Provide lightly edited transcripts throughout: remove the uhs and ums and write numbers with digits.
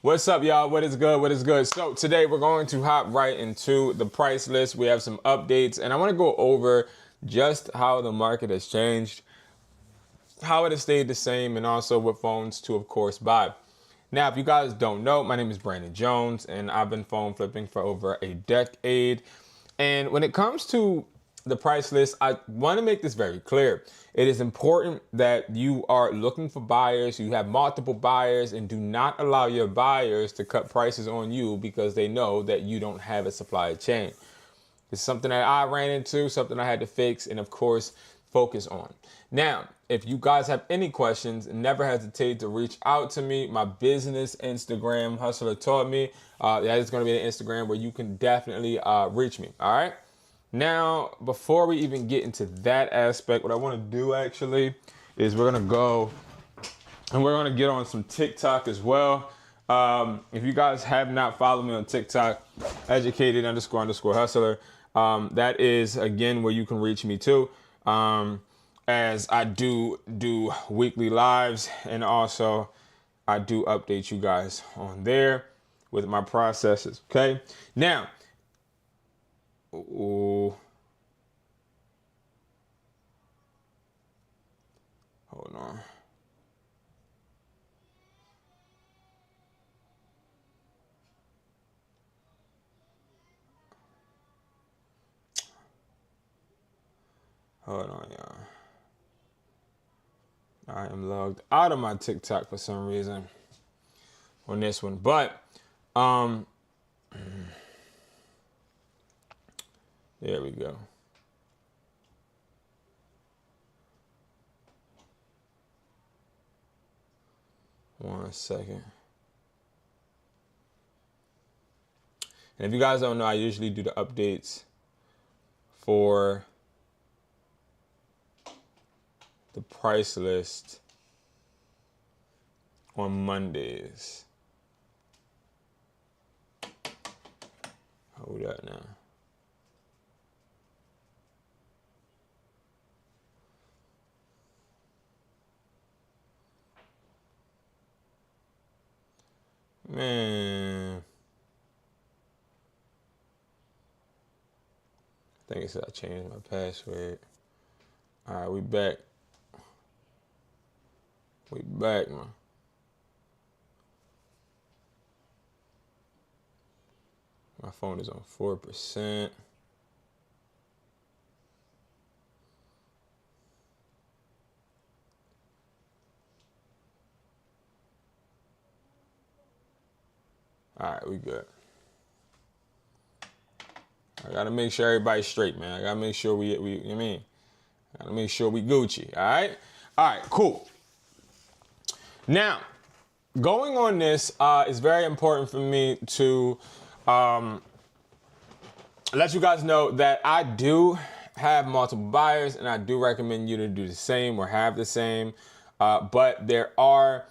What's up, y'all? What is good? What is good? So today we're going to hop right into the price list. We have some updates, and I want to go over just how the market has changed, how it has stayed the same, and also what phones to, of course, buy. Now, if you guys don't know, my name is Brandon Jones, and I've been phone flipping for over a decade. And when it comes to the price list, I want to make this very clear. It is important that you are looking for buyers, you have multiple buyers, and do not allow your buyers to cut prices on you because they know that you don't have a supply chain. It's something that I ran into, something I had to fix, and of course, focus on. Now, if you guys have any questions, never hesitate to reach out to me. My business Instagram, Hustler Taught Me, that is going to be the Instagram where you can definitely reach me, all right? Now, before we even get into that aspect, what I want to do actually is we're going to go and we're going to get on some TikTok as well. If you guys have not followed me on TikTok, educated__hustler, that is, again, where you can reach me too. As I do weekly lives, and also I do update you guys on there with my processes, okay? Now, hold on. Hold on, y'all. I am logged out of my TikTok for some reason on this one, but there we go. One second. And if you guys don't know, I usually do the updates for the price list on Mondays. Hold up now. Man. I think it said I changed my password. All right, we back. We back, man. My phone is on 4%. All right, we good. I gotta make sure everybody's straight, man. I gotta make sure we you know what I mean? I gotta make sure we Gucci, all right? All right, cool. Now, going on this is very important for me to let you guys know that I do have multiple buyers, and I do recommend you to do the same or have the same, but there are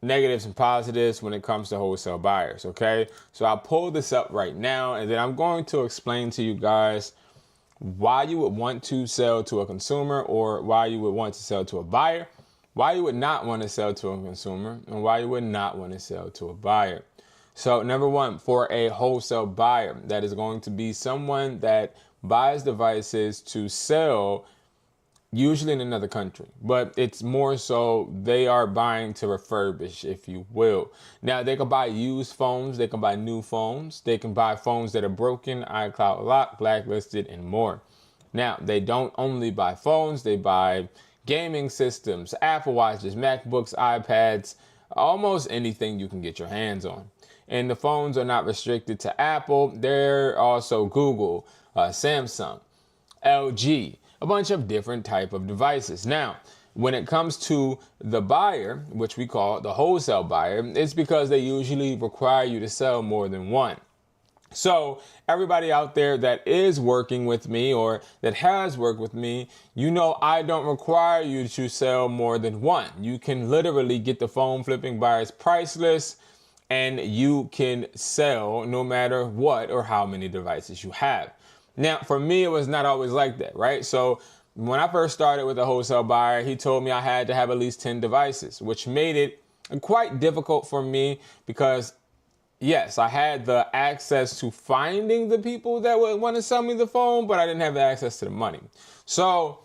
negatives and positives when it comes to wholesale buyers, okay? So I'll pull this up right now, and then I'm going to explain to you guys why you would want to sell to a consumer, or why you would want to sell to a buyer, why you would not want to sell to a consumer, and why you would not want to sell to a buyer. So number one, for a wholesale buyer, that is going to be someone that buys devices to sell usually in another country, but it's more so they are buying to refurbish, if you will. Now, they can buy used phones, they can buy new phones, they can buy phones that are broken, iCloud locked, blacklisted, and more. Now, they don't only buy phones, they buy gaming systems, Apple Watches, MacBooks, iPads, almost anything you can get your hands on. And the phones are not restricted to Apple, they're also Google, Samsung, LG, a bunch of different type of devices. Now, when it comes to the buyer, which we call the wholesale buyer, it's because they usually require you to sell more than one. So everybody out there that is working with me or that has worked with me, you know I don't require you to sell more than one. You can literally get the phone flipping buyer's price list, and you can sell no matter what or how many devices you have. Now, for me, it was not always like that, right? So when I first started with a wholesale buyer, he told me I had to have at least 10 devices, which made it quite difficult for me because yes, I had the access to finding the people that would want to sell me the phone, but I didn't have the access to the money. So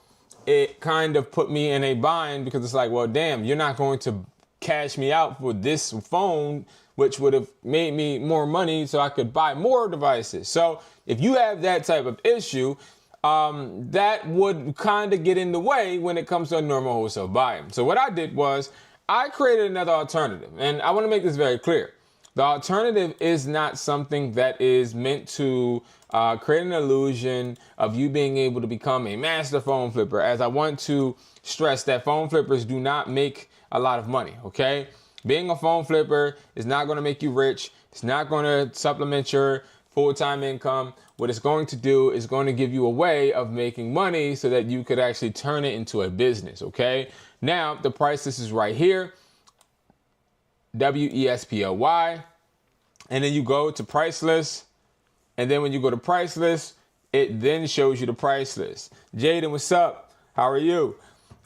it kind of put me in a bind because it's like, well, damn, you're not going to cash me out for this phone, which would have made me more money so I could buy more devices. So if you have that type of issue, that would kind of get in the way when it comes to a normal wholesale buyer. So what I did was I created another alternative, and I want to make this very clear. The alternative is not something that is meant to create an illusion of you being able to become a master phone flipper, as I want to stress that phone flippers do not make a lot of money, okay? Being a phone flipper is not going to make you rich. It's not going to supplement your full-time income. What it's going to do is going to give you a way of making money so that you could actually turn it into a business, okay? Now, the price list is right here. WESPLY, and then you go to Pricelist, and then when you go to Pricelist, it then shows you the price list. Jaden, what's up? How are you?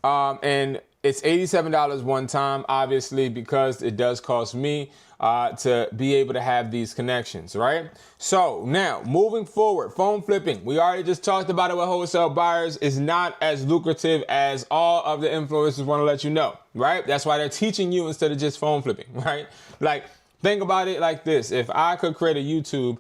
And it's $87 one time, obviously, because it does cost me to be able to have these connections, right? So now, moving forward, phone flipping. We already just talked about it with wholesale buyers. Is not as lucrative as all of the influencers want to let you know, right? That's why they're teaching you instead of just phone flipping, right? Like, think about it like this. If I could create a YouTube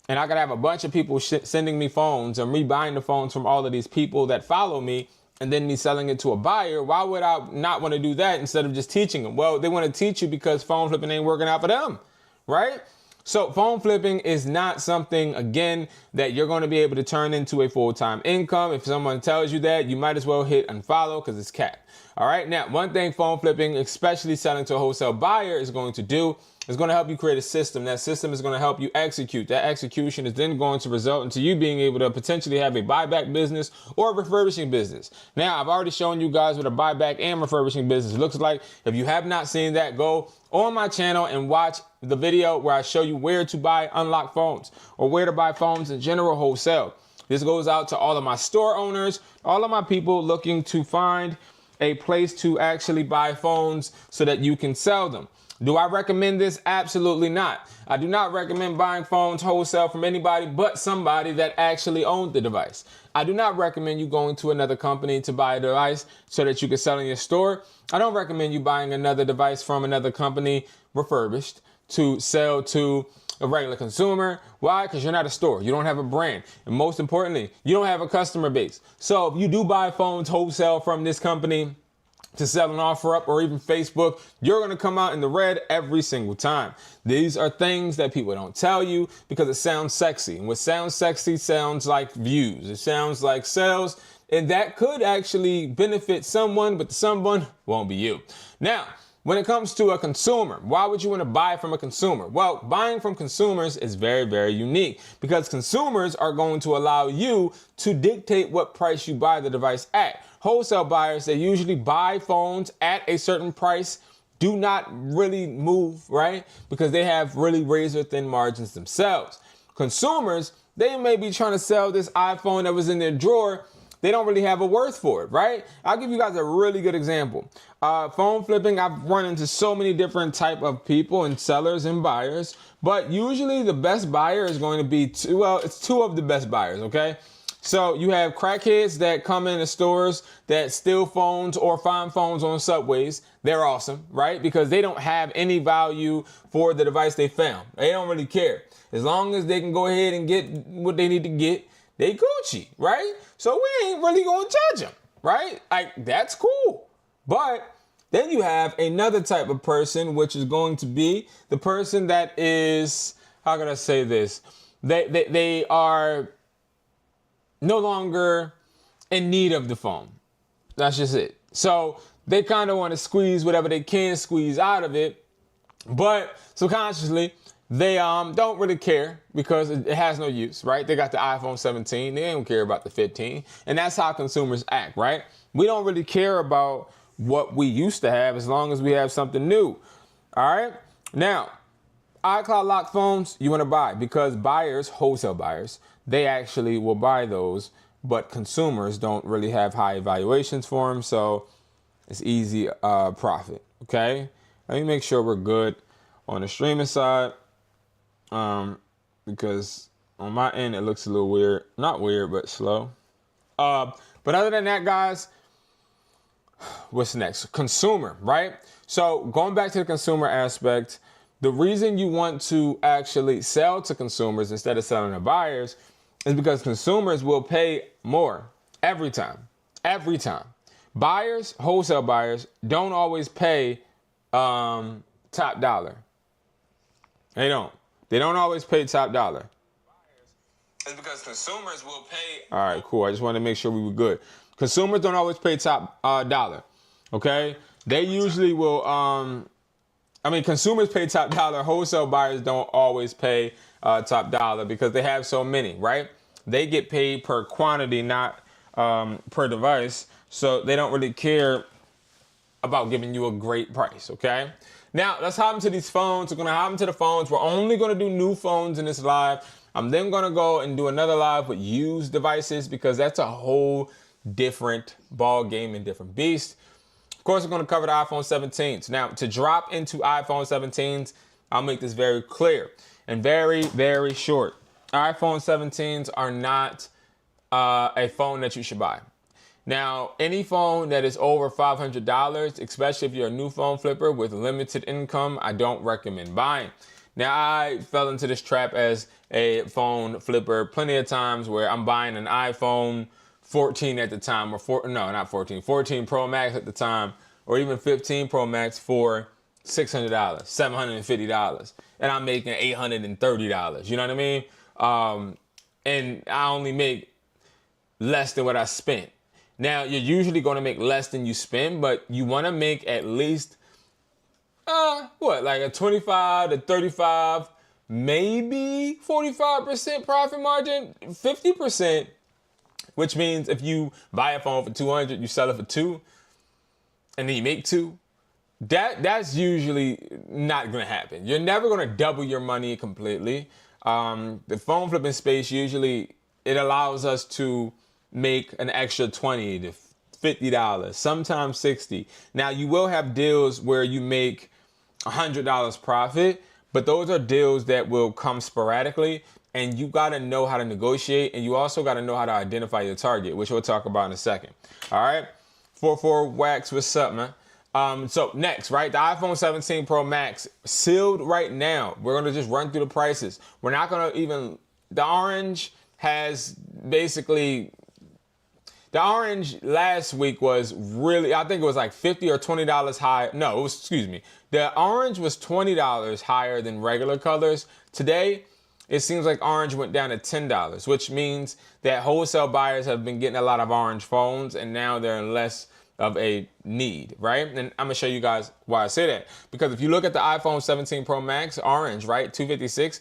and I could have a bunch of people sending me phones and me buying the phones from all of these people that follow me, and then me selling it to a buyer, why would I not want to do that instead of just teaching them? Well, they want to teach you because phone flipping ain't working out for them, right? So phone flipping is not something, again, that you're going to be able to turn into a full-time income. If someone tells you that, you might as well hit unfollow because it's capped. All right, now, one thing phone flipping, especially selling to a wholesale buyer, is going to do is going to help you create a system. That system is going to help you execute. That execution is then going to result into you being able to potentially have a buyback business or a refurbishing business. Now, I've already shown you guys what a buyback and refurbishing business looks like. If you have not seen that, go on my channel and watch the video where I show you where to buy unlocked phones or where to buy phones in general wholesale. This goes out to all of my store owners, all of my people looking to find a place to actually buy phones so that you can sell them. Do I recommend this? Absolutely not. I do not recommend buying phones wholesale from anybody but somebody that actually owned the device. I do not recommend you going to another company to buy a device so that you can sell in your store. I don't recommend you buying another device from another company refurbished to sell to a regular consumer. Why? Because you're not a store. You don't have a brand. And most importantly, you don't have a customer base. So if you do buy phones wholesale from this company to sell an offer up or even Facebook, you're going to come out in the red every single time. These are things that people don't tell you because it sounds sexy. And what sounds sexy sounds like views. It sounds like sales. And that could actually benefit someone, but someone won't be you. Now, when it comes to a consumer, why would you want to buy from a consumer? Well, buying from consumers is very, very unique because consumers are going to allow you to dictate what price you buy the device at. Wholesale buyers, they usually buy phones at a certain price, do not really move, right? Because they have really razor thin margins themselves. Consumers, they may be trying to sell this iPhone that was in their drawer. They don't really have a worth for it, right? I'll give you guys a really good example. Phone flipping, I've run into so many different type of people and sellers and buyers, but usually the best buyer is going to be it's two of the best buyers, okay? So you have crackheads that come into stores that steal phones or find phones on subways. They're awesome, right? Because they don't have any value for the device they found. They don't really care. As long as they can go ahead and get what they need to get, they Gucci, right? So we ain't really gonna judge them, right? Like, that's cool. But then you have another type of person, which is going to be the person that is, how can I say this? They are no longer in need of the phone. That's just it. So they kind of want to squeeze whatever they can squeeze out of it, but subconsciously they don't really care because it has no use, right? They got the iPhone 17. They don't care about the 15. And that's how consumers act, right? We don't really care about what we used to have as long as we have something new. All right. Now, iCloud locked phones you want to buy because buyers, wholesale buyers, they actually will buy those, but consumers don't really have high evaluations for them. So it's easy profit. Okay. Let me make sure we're good on the streaming side, because on my end it looks a little weird. Not weird, but slow. But other than that, guys, what's next? Consumer, right? So going back to the consumer aspect, the reason you want to actually sell to consumers instead of selling to buyers is because consumers will pay more every time. Every time. Buyers, wholesale buyers, don't always pay top dollar. They don't. They don't always pay top dollar. It's because consumers will pay. All right, cool. I just wanted to make sure we were good. Consumers don't always pay top dollar. Okay? They usually will, consumers pay top dollar. Wholesale buyers don't always pay top dollar because they have so many, right? They get paid per quantity, not per device. So they don't really care about giving you a great price, okay? Now, let's hop into these phones. We're going to hop into the phones. We're only going to do new phones in this live. I'm then going to go and do another live with used devices because that's a whole different ball game and different beast. Of course, we're going to cover the iPhone 17s. Now, to drop into iPhone 17s, I'll make this very clear and very, very short. iPhone 17s are not a phone that you should buy. Now, any phone that is over $500, especially if you're a new phone flipper with limited income, I don't recommend buying. Now, I fell into this trap as a phone flipper plenty of times where I'm buying an iPhone 14 at the time, or 14 Pro Max at the time, or even 15 Pro Max for $600, $750, and I'm making $830. You know what I mean? And I only make less than what I spent. Now, you're usually going to make less than you spend, but you want to make at least, like a 25 to 35, maybe 45% profit margin, 50%, which means if you buy a phone for 200, you sell it for 2, and then you make 2, that's usually not going to happen. You're never going to double your money completely. The phone flipping space, usually it allows us to make an extra $20 to $50, sometimes $60. Now, you will have deals where you make $100 profit, but those are deals that will come sporadically, and you got to know how to negotiate, and you also got to know how to identify your target, which we'll talk about in a second. All right, 44 Wax, what's up, man? So next, right, the iPhone 17 Pro Max sealed right now. We're going to just run through the prices. We're not going to even, the orange has basically, the orange last week was really, I think it was like $50 or $20 higher. No, it was, excuse me. The orange was $20 higher than regular colors. Today, it seems like orange went down to $10, which means that wholesale buyers have been getting a lot of orange phones and now they're in less of a need, right? And I'm gonna show you guys why I say that. Because if you look at the iPhone 17 Pro Max orange, right, 256,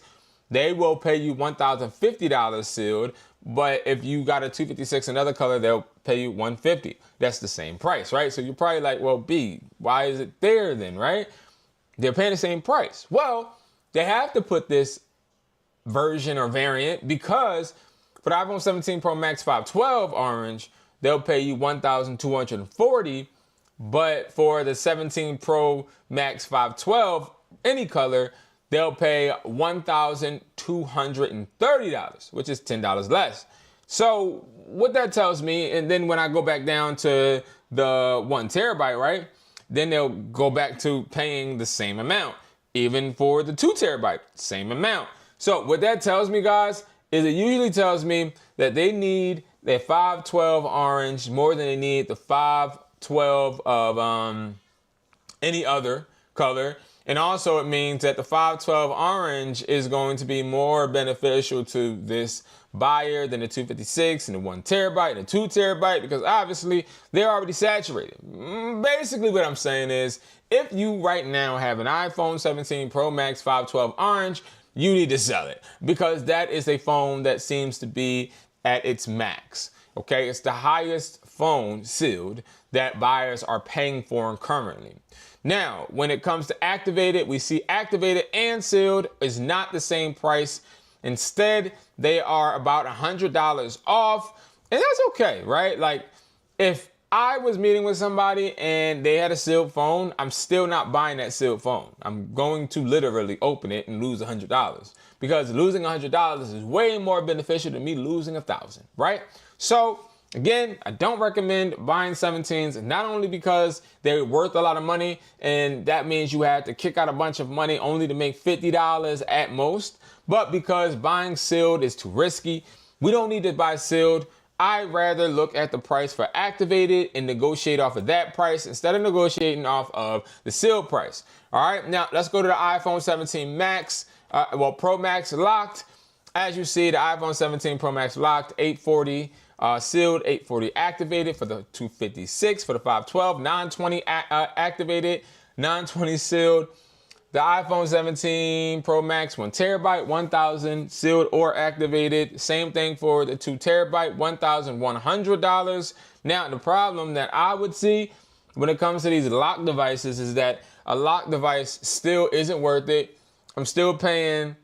they will pay you $1,050 sealed. But if you got a 256 another color, they'll pay you $150. That's the same price, right? So you're probably like, well, B, why is it there then, right? They're paying the same price. Well, they have to put this version or variant because for the iPhone 17 Pro Max 512 orange, they'll pay you $1,240. But for the 17 Pro Max 512, any color, they'll pay $1,230, which is $10 less. So what that tells me, and then when I go back down to the 1 terabyte, right, then they'll go back to paying the same amount. Even for the 2 terabyte, same amount. So what that tells me, guys, is it usually tells me that they need their 512 orange more than they need the 512 of any other color. And also it means that the 512 orange is going to be more beneficial to this buyer than the 256 and the 1 terabyte and the 2 terabyte because obviously they're already saturated. Basically what I'm saying is if you right now have an iPhone 17 Pro Max 512 orange, you need to sell it because that is a phone that seems to be at its max. Okay, it's the highest phone sealed that buyers are paying for currently. Now, when it comes to activated, we see activated and sealed is not the same price. Instead, they are about $100 off, and that's okay, right? Like, if I was meeting with somebody and they had a sealed phone. I'm still not buying that sealed phone. I'm going to literally open it and lose $100 because losing $100 is way more beneficial than me losing 1,000, right? So again, I don't recommend buying 17s, not only because they're worth a lot of money and that means you had to kick out a bunch of money only to make $50 at most, but because buying sealed is too risky. We don't need to buy sealed. I'd rather look at the price for activated and negotiate off of that price instead of negotiating off of the sealed price. All right, now let's go to the iPhone 17 Max, Pro Max locked. As you see, the iPhone 17 Pro Max locked, 840 sealed, 840 activated for the 256, for the 512, 920 activated, 920 sealed. The iPhone 17 Pro Max 1 terabyte, 1,000 sealed or activated. Same thing for the 2 terabyte, $1,100. Now, the problem that I would see when it comes to these locked devices is that a locked device still isn't worth it. I'm still paying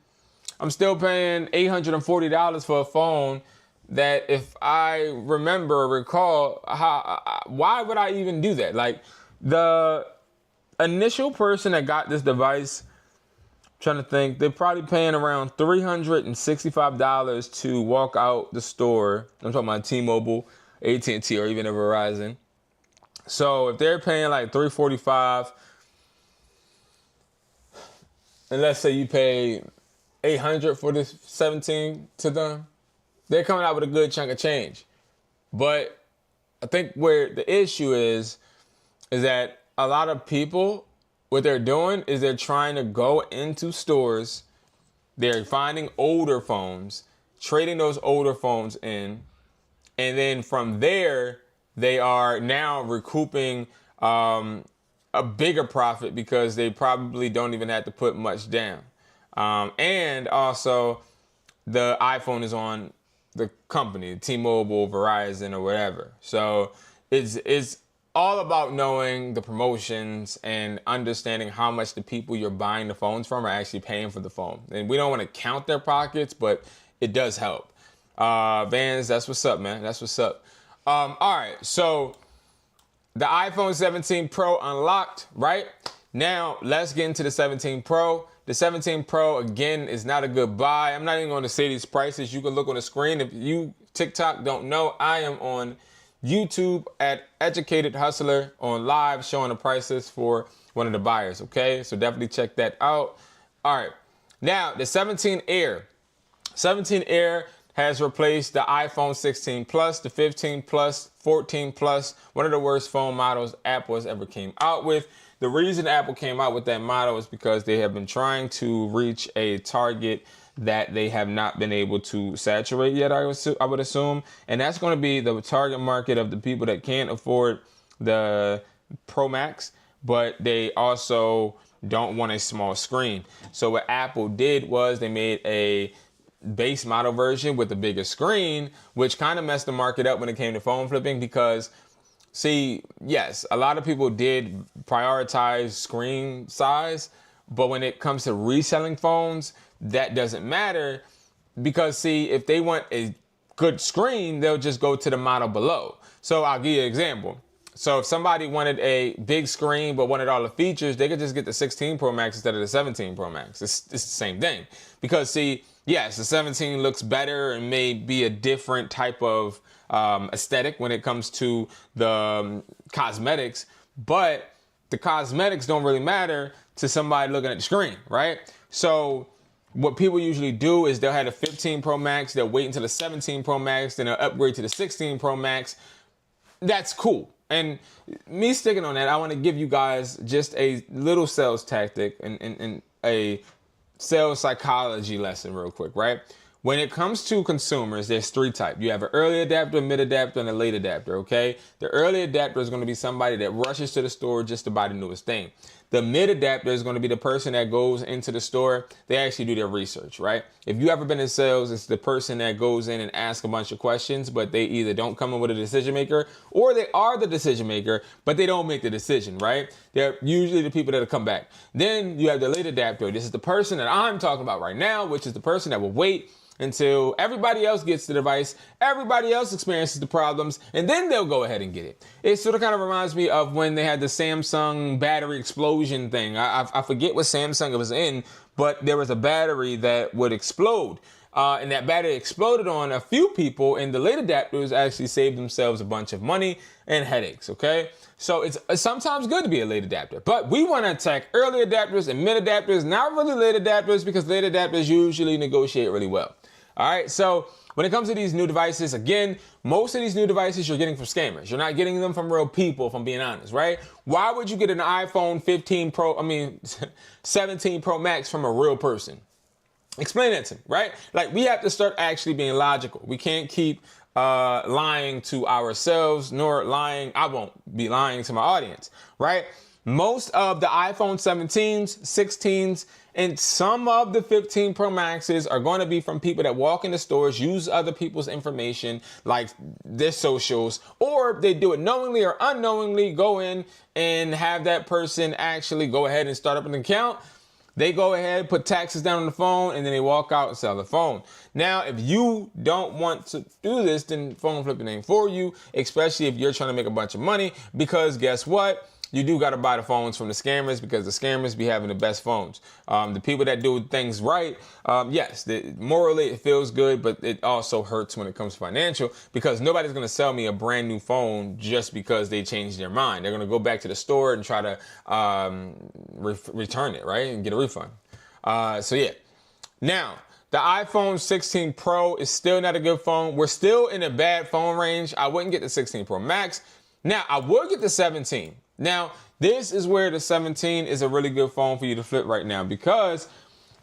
$840 for a phone that, if I recall, why would I even do that? Like, the initial person that got this device, I'm trying to think, they're probably paying around $365 to walk out the store. I'm talking about T-Mobile, AT&T, or even a Verizon. So if they're paying like $345, and let's say you pay $800 for this 17 to them, they're coming out with a good chunk of change. But I think where the issue is that a lot of people, what they're doing is they're trying to go into stores, they're finding older phones, trading those older phones in, and then from there, they are now recouping a bigger profit because they probably don't even have to put much down. And also, the iPhone is on the company, T-Mobile, Verizon, or whatever. So it's all about knowing the promotions and understanding how much the people you're buying the phones from are actually paying for the phone. And we don't want to count their pockets, but it does help. Vans, that's what's up, man. That's what's up. All right, so the iPhone 17 Pro unlocked, right? Now, let's get into the 17 Pro. The 17 Pro, again, is not a good buy. I'm not even going to say these prices. You can look on the screen. If you TikTok don't know, I am on YouTube at Educated Hustler on live showing the prices for one of the buyers, okay? So definitely check that out. All right, now the 17 Air. 17 Air has replaced the iPhone 16 Plus, the 15 Plus, 14 Plus, one of the worst phone models Apple has ever came out with. The reason Apple came out with that model is because they have been trying to reach a target that they have not been able to saturate yet, I would assume. And that's going to be the target market of the people that can't afford the Pro Max, but they also don't want a small screen. So what Apple did was they made a base model version with a bigger screen, which kind of messed the market up when it came to phone flipping because, see, yes, a lot of people did prioritize screen size, but when it comes to reselling phones, that doesn't matter because, see, if they want a good screen, they'll just go to the model below. So I'll give you an example. So if somebody wanted a big screen but wanted all the features, they could just get the 16 Pro Max instead of the 17 Pro Max. It's the same thing. Because, see, yes, the 17 looks better and may be a different type of aesthetic when it comes to the cosmetics, but the cosmetics don't really matter to somebody looking at the screen, right? So what people usually do is they'll have the 15 Pro Max, they'll wait until the 17 Pro Max, then they'll upgrade to the 16 Pro Max. That's cool. And me sticking on that, I want to give you guys just a little sales tactic and a sales psychology lesson real quick, right? When it comes to consumers, there's three types. You have an early adapter, a mid adapter, and a late adapter, okay? The early adapter is going to be somebody that rushes to the store just to buy the newest thing. The mid adapter is going to be the person that goes into the store. They actually do their research, right? If you ever been in sales, it's the person that goes in and asks a bunch of questions, but they either don't come in with a decision maker or they are the decision maker, but they don't make the decision, right? They're usually the people that'll come back. Then you have the late adapter. This is the person that I'm talking about right now, which is the person that will wait until everybody else gets the device, everybody else experiences the problems, and then they'll go ahead and get it. It sort of kind of reminds me of when they had the Samsung battery explosion thing. I forget what Samsung it was in, but there was a battery that would explode. And that battery exploded on a few people, and the late adapters actually saved themselves a bunch of money and headaches, okay? So it's sometimes good to be a late adapter, but we want to attack early adapters and mid adapters, not really late adapters, because late adapters usually negotiate really well. All right, so when it comes to these new devices, again, most of these new devices you're getting from scammers. You're not getting them from real people, if I'm being honest, right? Why would you get an iPhone 17 Pro Max from a real person? Explain that to me, right? Like, we have to start actually being logical. We can't keep lying to ourselves, nor lying. I won't be lying to my audience, right? Most of the iPhone 17s, 16s, and some of the 15 Pro Maxes are going to be from people that walk into stores, use other people's information, like their socials, or they do it knowingly or unknowingly, go in and have that person actually go ahead and start up an account. They go ahead, put taxes down on the phone, and then they walk out and sell the phone. Now, if you don't want to do this, then phone flipping ain't for you, especially if you're trying to make a bunch of money, because guess what? You do got to buy the phones from the scammers, because the scammers be having the best phones. The people that do things right, yes, morally it feels good, but it also hurts when it comes to financial, because nobody's going to sell me a brand new phone just because they changed their mind. They're going to go back to the store and try to return it, right, and get a refund. So yeah. Now, the iPhone 16 Pro is still not a good phone. We're still in a bad phone range. I wouldn't get the 16 Pro Max. Now, I would get the 17. Now, this is where the 17 is a really good phone for you to flip right now, because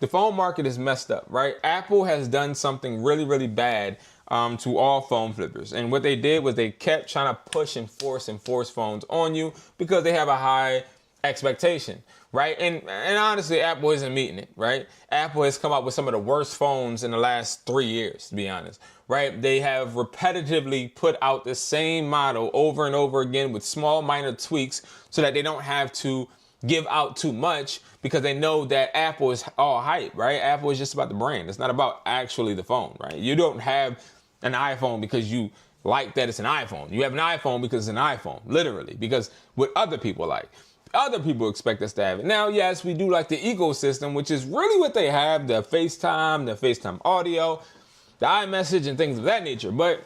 the phone market is messed up, right? Apple has done something really, really bad to all phone flippers. And what they did was they kept trying to push and force phones on you because they have a high expectation, right? And honestly, Apple isn't meeting it, right? Apple has come up with some of the worst phones in the last 3 years, to be honest, right? They have repetitively put out the same model over and over again with small minor tweaks so that they don't have to give out too much, because they know that Apple is all hype, right? Apple is just about the brand. It's not about actually the phone, right? You don't have an iPhone because you like that it's an iPhone. You have an iPhone because it's an iPhone, literally, because what other people like. Other people expect us to have it. Now, yes, we do like the ecosystem, which is really what they have, the FaceTime audio, the iMessage, and things of that nature. But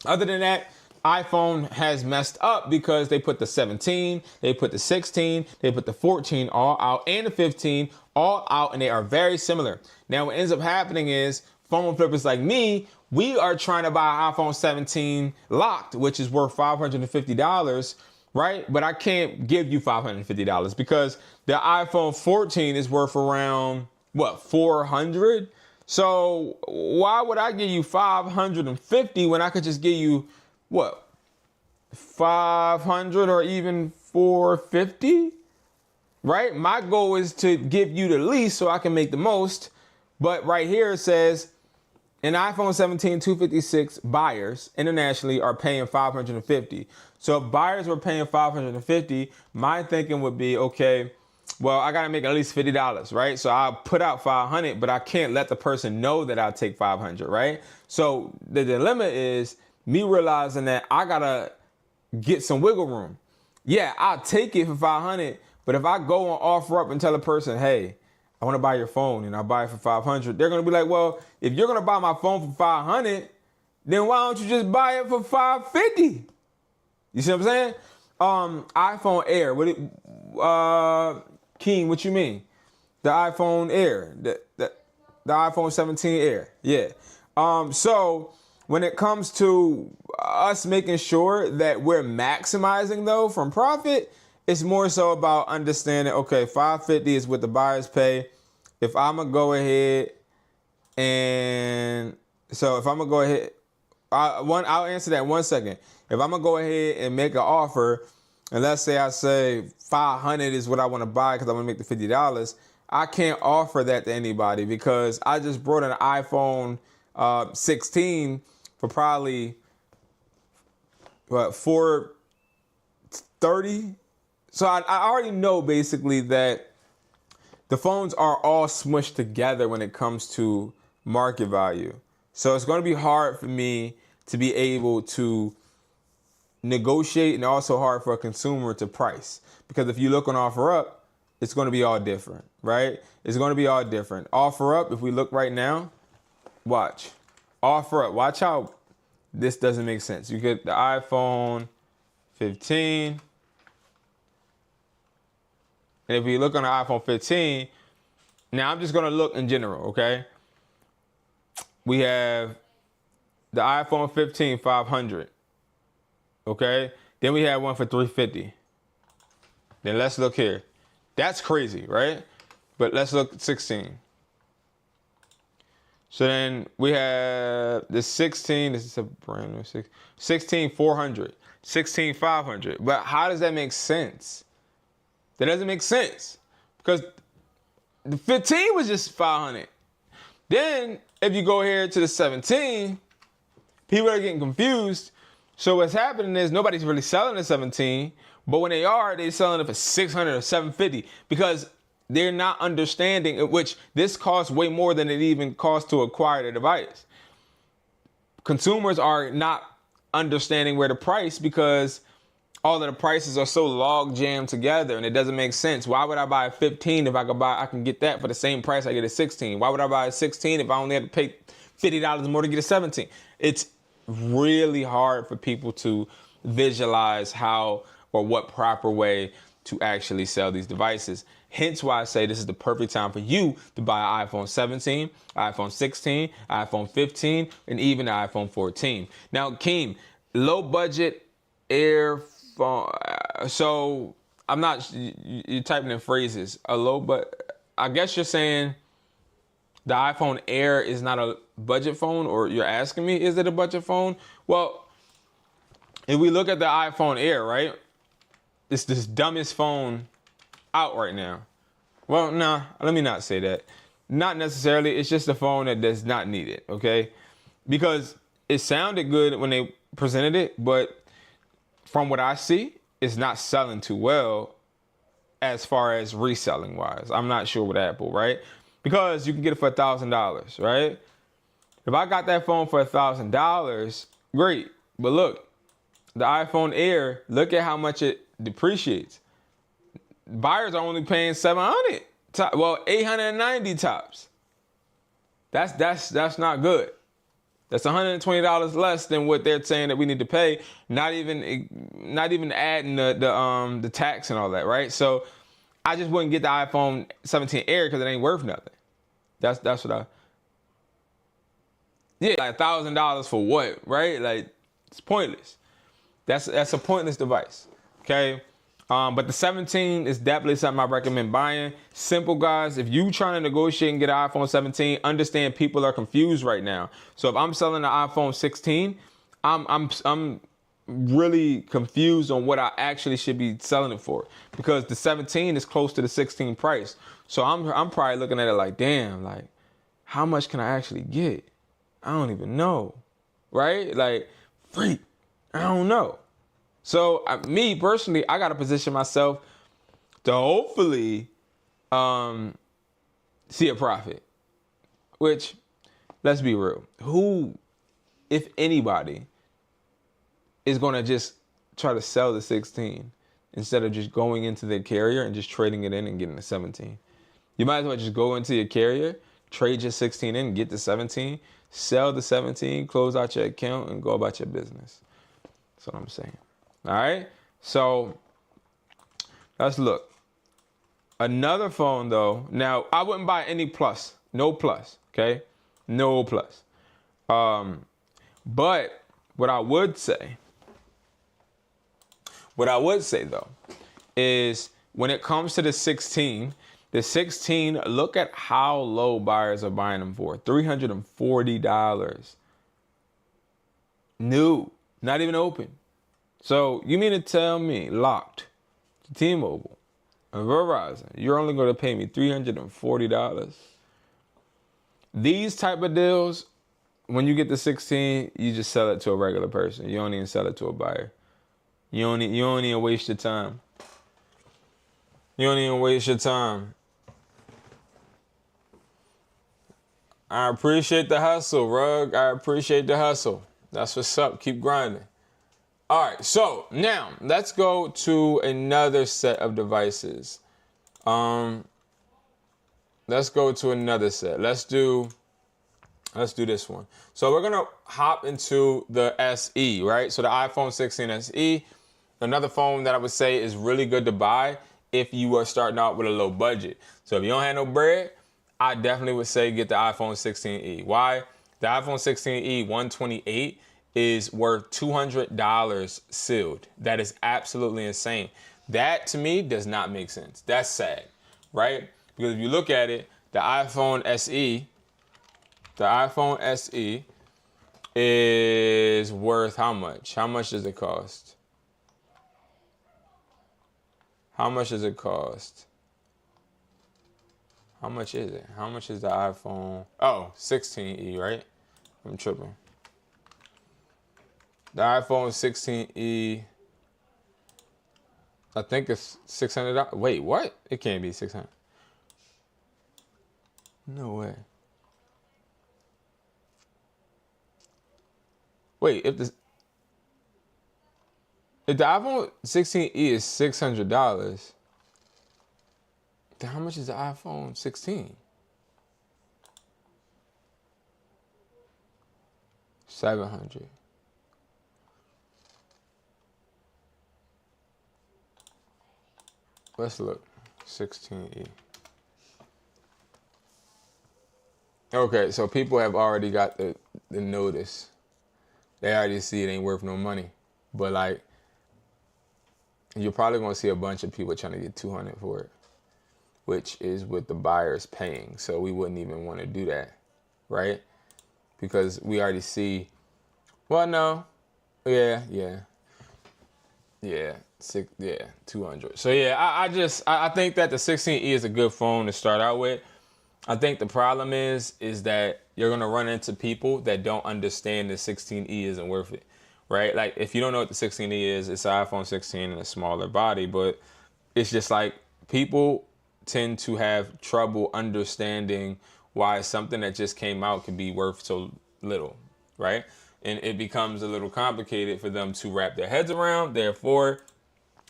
other than that, iPhone has messed up because they put the 17, they put the 16, they put the 14 all out, and the 15 all out, and they are very similar. Now, what ends up happening is phone flippers like me, we are trying to buy an iPhone 17 locked, which is worth $550, right? But I can't give you $550 because the iPhone 14 is worth around, what, $400? So why would I give you $550 when I could just give you, what, $500 or even $450? Right? My goal is to give you the least so I can make the most. But right here it says an iPhone 17 256 buyers internationally are paying $550. So if buyers were paying $550, my thinking would be, okay, well, I gotta make at least $50, right? So I'll put out $500, but I can't let the person know that I'll take $500, right? So the dilemma is me realizing that I gotta get some wiggle room. Yeah, I'll take it for $500, but if I go and offer up and tell a person, hey, I want to buy your phone and I'll buy it for $500, they're gonna be like, well, if you're gonna buy my phone for $500, then why don't you just buy it for $550? You see what I'm saying? iPhone Air. King, what you mean? The iPhone Air, the iPhone 17 Air. Yeah. So when it comes to us making sure that we're maximizing though from profit, it's more so about understanding, okay, $550 is what the buyers pay. If I'm gonna go ahead and I'll answer that in 1 second. If I'm gonna go ahead and make an offer, and let's say I say $500 is what I want to buy because I want to make the $50, I can't offer that to anybody because I just brought an iPhone 16 for probably $430. So I already know basically that the phones are all smushed together when it comes to market value. So it's going to be hard for me to be able to negotiate, and also hard for a consumer to price. Because if you look on OfferUp, it's going to be all different, right? It's going to be all different. OfferUp, if we look right now, watch. OfferUp, watch how this doesn't make sense. You get the iPhone 15. And if we look on the iPhone 15, now I'm just going to look in general, okay? We have the iPhone 15 500, okay? Then we have one for 350. Then let's look here. That's crazy, right? But let's look at 16. So then we have the 16, this is a brand new 16 400, 16 500. But how does that make sense? That doesn't make sense, because the 15 was just 500. Then if you go here to the 17, people are getting confused. So what's happening is nobody's really selling the 17, but when they are, they're selling it for 600 or 750 because they're not understanding, which this costs way more than it even costs to acquire the device. Consumers are not understanding where to price because all of the prices are so log jammed together, and it doesn't make sense. Why would I buy a 15 if I can get that for the same price I get a 16? Why would I buy a 16 if I only have to pay $50 more to get a 17? It's really hard for people to visualize how or what proper way to actually sell these devices. Hence why I say this is the perfect time for you to buy an iPhone 17, iPhone 16, iPhone 15, and even the iPhone 14. Now, Keem, low budget Air phone. So I'm not, you're typing in phrases. A low, but I guess you're saying the iPhone Air is not a budget phone, or you're asking me, is it a budget phone? Well, if we look at the iPhone Air, right? It's this dumbest phone out right now. Well, nah, let me not say that. Not necessarily. It's just a phone that does not need it, okay? Because it sounded good when they presented it, but from what I see, it's not selling too well as far as reselling wise. I'm not sure with Apple, right? Because you can get it for $1,000, right? If I got that phone for $1,000, great. But look, the iPhone Air, look at how much it depreciates. Buyers are only paying $700, well, $890 tops. That's not good. That's $120 less than what they're saying that we need to pay. Not even adding the tax and all that, right? So I just wouldn't get the iPhone 17 Air because it ain't worth nothing. That's what like $1,000 for what, right? Like, it's pointless. That's a pointless device. Okay. But the 17 is definitely something I recommend buying. Simple, guys. If you trying to negotiate and get an iPhone 17, understand people are confused right now. So if I'm selling an iPhone 16, I'm really confused on what I actually should be selling it for, because the 17 is close to the 16 price. So I'm probably looking at it like, damn, like, how much can I actually get? I don't even know, right? Like, freak, I don't know. So me personally, I got to position myself to hopefully see a profit, which, let's be real, who, if anybody, is going to just try to sell the 16 instead of just going into their carrier and just trading it in and getting the 17? You might as well just go into your carrier, trade your 16 in, get the 17, sell the 17, close out your account, and go about your business. That's what I'm saying. All right, so let's look. Another phone though. Now, I wouldn't buy any plus, no plus, okay? No plus. But what I would say though, is when it comes to the 16, look at how low buyers are buying them for. $340. New, not even open. So you mean to tell me, locked to T-Mobile and Verizon, you're only going to pay me $340? These type of deals, when you get the 16, you just sell it to a regular person. You don't even sell it to a buyer. You don't even waste your time. You don't even waste your time. I appreciate the hustle, Rug. I appreciate the hustle. That's what's up. Keep grinding. All right, so now let's go to another set of devices. Let's go to another set. Let's do this one. So we're gonna hop into the SE, right? So the iPhone 16 SE, another phone that I would say is really good to buy if you are starting out with a low budget. So if you don't have no bread, I definitely would say get the iPhone 16e. Why? The iPhone 16e 128 is worth $200 sealed. That is absolutely insane. That to me does not make sense. That's sad, right? Because if you look at it, the iPhone SE is worth how much? How much does it cost? How much does it cost? How much is it? How much is the iPhone? Oh, 16e, right? I'm tripping. The iPhone 16e, I think it's $600. Wait, what? It can't be 600. No way. Wait, if the iPhone 16e is $600, then how much is the iPhone 16? 700. Let's look. 16e. Okay, so people have already got the notice. They already see it ain't worth no money. But like, you're probably gonna see a bunch of people trying to get 200 for it, which is what the buyer's paying. So we wouldn't even want to do that, right? Because we already see, well, no, yeah, 200. So yeah, I think that the 16e is a good phone to start out with. I think the problem is that you're gonna run into people that don't understand the 16e isn't worth it, right? Like if you don't know what the 16e is, it's an iPhone 16 in a smaller body, but it's just like people tend to have trouble understanding why something that just came out can be worth so little, right? And it becomes a little complicated for them to wrap their heads around. Therefore,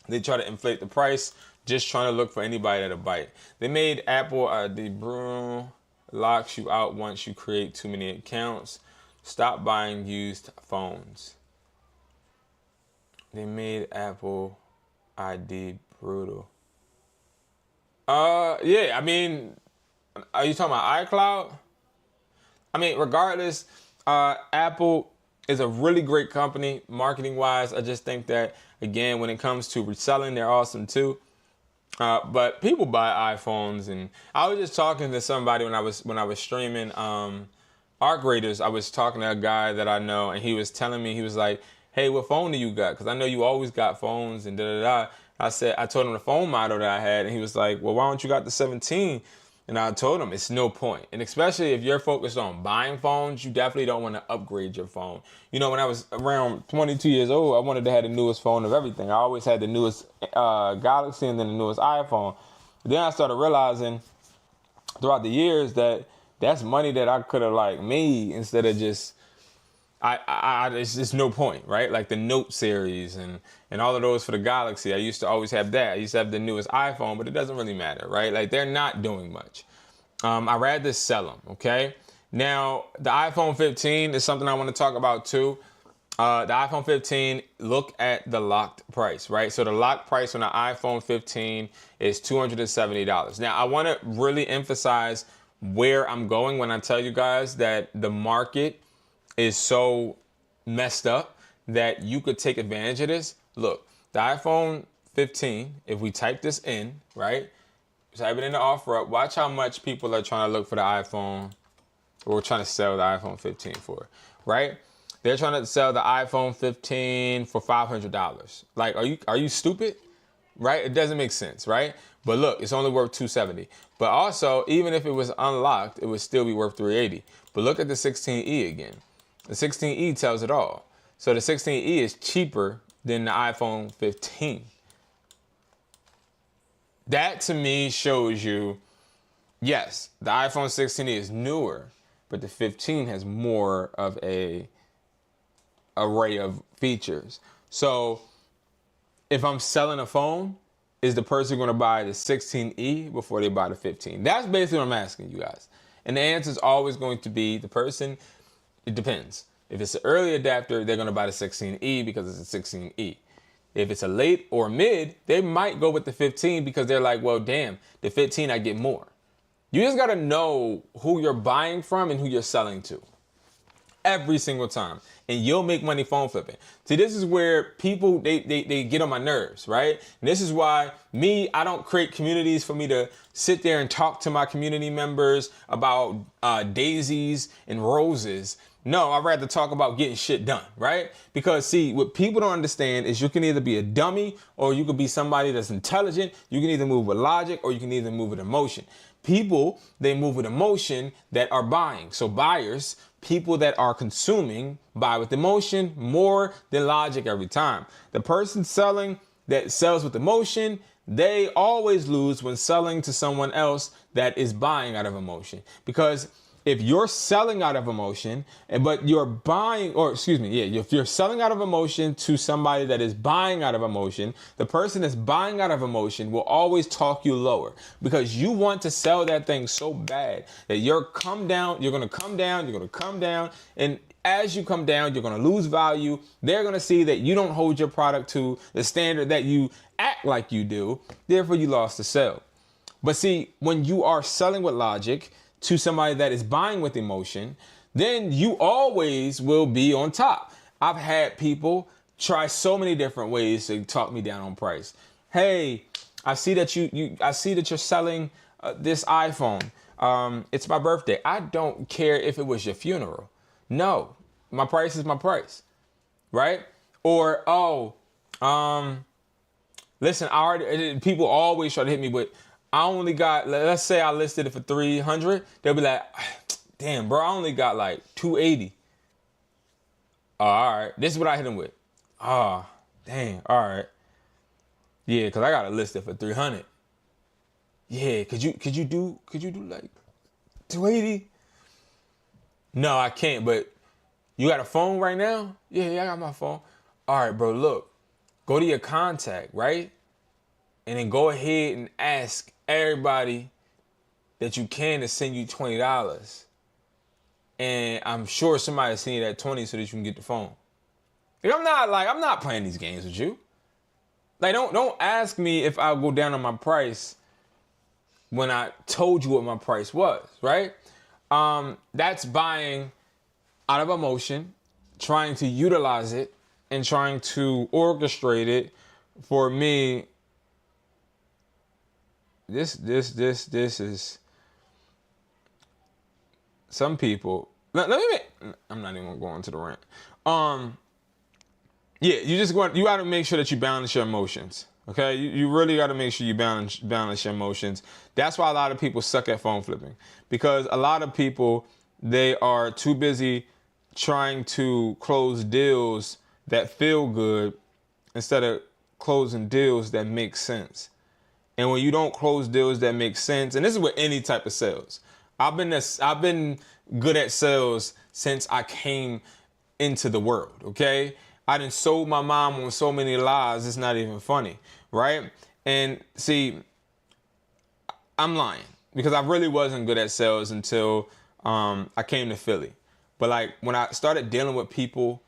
they try to inflate the price, just trying to look for anybody that'll bite. They made Apple ID Brew locks you out once you create too many accounts. Stop buying used phones. They made Apple ID brutal. Yeah, I mean, are you talking about iCloud? I mean, regardless, Apple is a really great company marketing wise. I just think that, again, when it comes to reselling, they're awesome too. But people buy iPhones, and I was just talking to somebody when I was streaming Arc Raiders. I was talking to a guy that I know, and he was telling me, he was like, "Hey, what phone do you got? Because I know you always got phones and da da da." I told him the phone model that I had, and he was like, "Well, why don't you got the 17?" And I told him it's no point. And especially if you're focused on buying phones, you definitely don't want to upgrade your phone. You know, when I was around 22 years old, I wanted to have the newest phone of everything. I always had the newest Galaxy and then the newest iPhone. Then I started realizing throughout the years that that's money that I could have like made instead of just it's just no point, right? Like the Note series and all of those for the Galaxy. I used to always have that. I used to have the newest iPhone, but it doesn't really matter, right? Like they're not doing much. I'd rather sell them, okay? Now, the iPhone 15 is something I want to talk about too. The iPhone 15, look at the locked price, right? So the locked price on the iPhone 15 is $270. Now, I want to really emphasize where I'm going when I tell you guys that the market is so messed up that you could take advantage of this. Look, the iPhone 15, if we type this in, right? Type it in the offer up. Watch how much people are trying to look for the iPhone, or trying to sell the iPhone 15 for, right? They're trying to sell the iPhone 15 for $500. Like, are you stupid? Right? It doesn't make sense, right? But look, it's only worth $270. But also, even if it was unlocked, it would still be worth $380. But look at the 16e again. The 16e tells it all. So the 16e is cheaper than the iPhone 15. That to me shows you, yes, the iPhone 16e is newer, but the 15 has more of a array of features. So if I'm selling a phone, is the person going to buy the 16E before they buy the 15? That's basically what I'm asking you guys. And the answer is always going to be the person. It depends. If it's an early adapter, they're going to buy the 16E because it's a 16E. If it's a late or mid, they might go with the 15 because they're like, well, damn, the 15, I get more. You just got to know who you're buying from and who you're selling to every single time. And you'll make money phone flipping. See, this is where people, they get on my nerves, right? And this is why I don't create communities for me to sit there and talk to my community members about daisies and roses. No, I'd rather talk about getting shit done, right? Because see, what people don't understand is you can either be a dummy or you could be somebody that's intelligent. You can either move with logic or you can either move with emotion. People, they move with emotion that are buying. So buyers, people that are consuming, buy with emotion more than logic every time. The person selling that sells with emotion, they always lose when selling to someone else that is buying out of emotion. Because if you're selling out of emotion, but you're buying, or excuse me, yeah, if you're selling out of emotion to somebody that is buying out of emotion, the person that's buying out of emotion will always talk you lower because you want to sell that thing so bad that you're going to come down, and as you come down, you're going to lose value. They're going to see that you don't hold your product to the standard that you act like you do. Therefore, you lost the sale. But see, when you are selling with logic to somebody that is buying with emotion, then you always will be on top. I've had people try so many different ways to talk me down on price. Hey, I see that you're selling this iPhone. It's my birthday. I don't care if it was your funeral. No, my price is my price, right? Or listen, people always try to hit me with, I only got, let's say I listed it for 300. They'll be like, damn, bro, I only got like 280. All right. This is what I hit them with. Dang. All right. Yeah, because I got it listed for 300. Yeah, could you do like 280? No, I can't, but you got a phone right now? Yeah, I got my phone. All right, bro, look. Go to your contact, right? And then go ahead and ask everybody that you can to send you $20. And I'm sure somebody's send you that 20 so that you can get the phone. Like, I'm not playing these games with you. Like, don't ask me if I'll go down on my price when I told you what my price was, right? That's buying out of emotion, trying to utilize it and trying to orchestrate it for me. This is some people. I'm not even going to the rant. Yeah, you got to make sure that you balance your emotions. Okay, you really got to make sure you balance your emotions. That's why a lot of people suck at phone flipping, because a lot of people, they are too busy trying to close deals that feel good instead of closing deals that make sense. And when you don't close deals that make sense, and this is with any type of sales. I've been good at sales since I came into the world, okay? I done sold my mom on so many lies, it's not even funny, right? And see, I'm lying because I really wasn't good at sales until I came to Philly. But like when I started dealing with people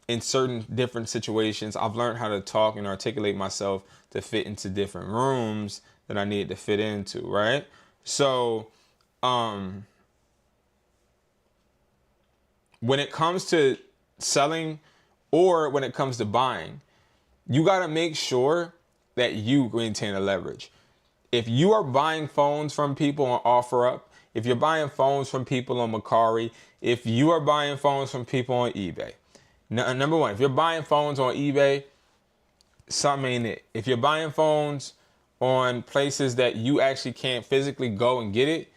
in certain different situations, I've learned how to talk and articulate myself to fit into different rooms that I need to fit into, right? So when it comes to selling or when it comes to buying, you got to make sure that you maintain a leverage. If you are buying phones from people on OfferUp, if you're buying phones from people on Mercari, if you are buying phones from people on eBay, number one, if you're buying phones on eBay, something ain't it. If you're buying phones on places that you actually can't physically go and get it,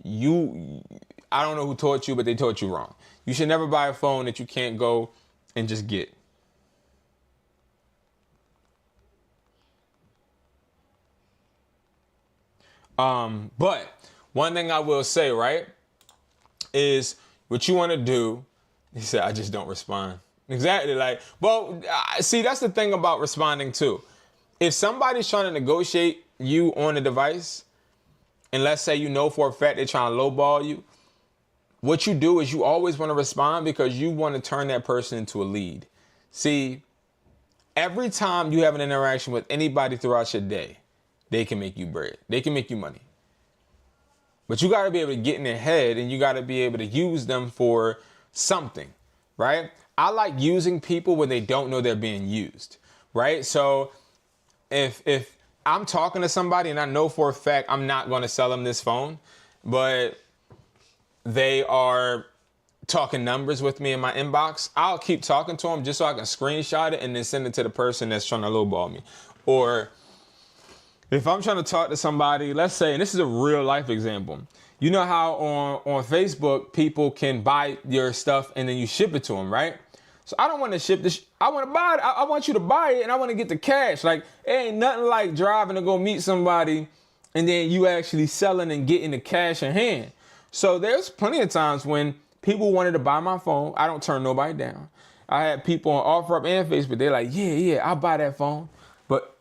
I don't know who taught you, but they taught you wrong. You should never buy a phone that you can't go and just get. But one thing I will say, right, is what you want to do, he said, I just don't respond. Exactly. Like, well, see, that's the thing about responding too. If somebody's trying to negotiate you on the device, and let's say you know for a fact they're trying to lowball you, what you do is you always want to respond because you want to turn that person into a lead. See, every time you have an interaction with anybody throughout your day, they can make you bread. They can make you money. But you got to be able to get in their head, and you got to be able to use them for something, right? I like using people when they don't know they're being used, right? So if I'm talking to somebody and I know for a fact I'm not going to sell them this phone, but they are talking numbers with me in my inbox, I'll keep talking to them just so I can screenshot it and then send it to the person that's trying to lowball me. Or if I'm trying to talk to somebody, let's say, and this is a real life example, you know how on Facebook people can buy your stuff and then you ship it to them, right? So I don't want to ship this. I want to buy it. I want you to buy it and I want to get the cash. Like, it ain't nothing like driving to go meet somebody and then you actually selling and getting the cash in hand. So there's plenty of times when people wanted to buy my phone. I don't turn nobody down. I had people on OfferUp and Facebook. They're like, yeah, I'll buy that phone. But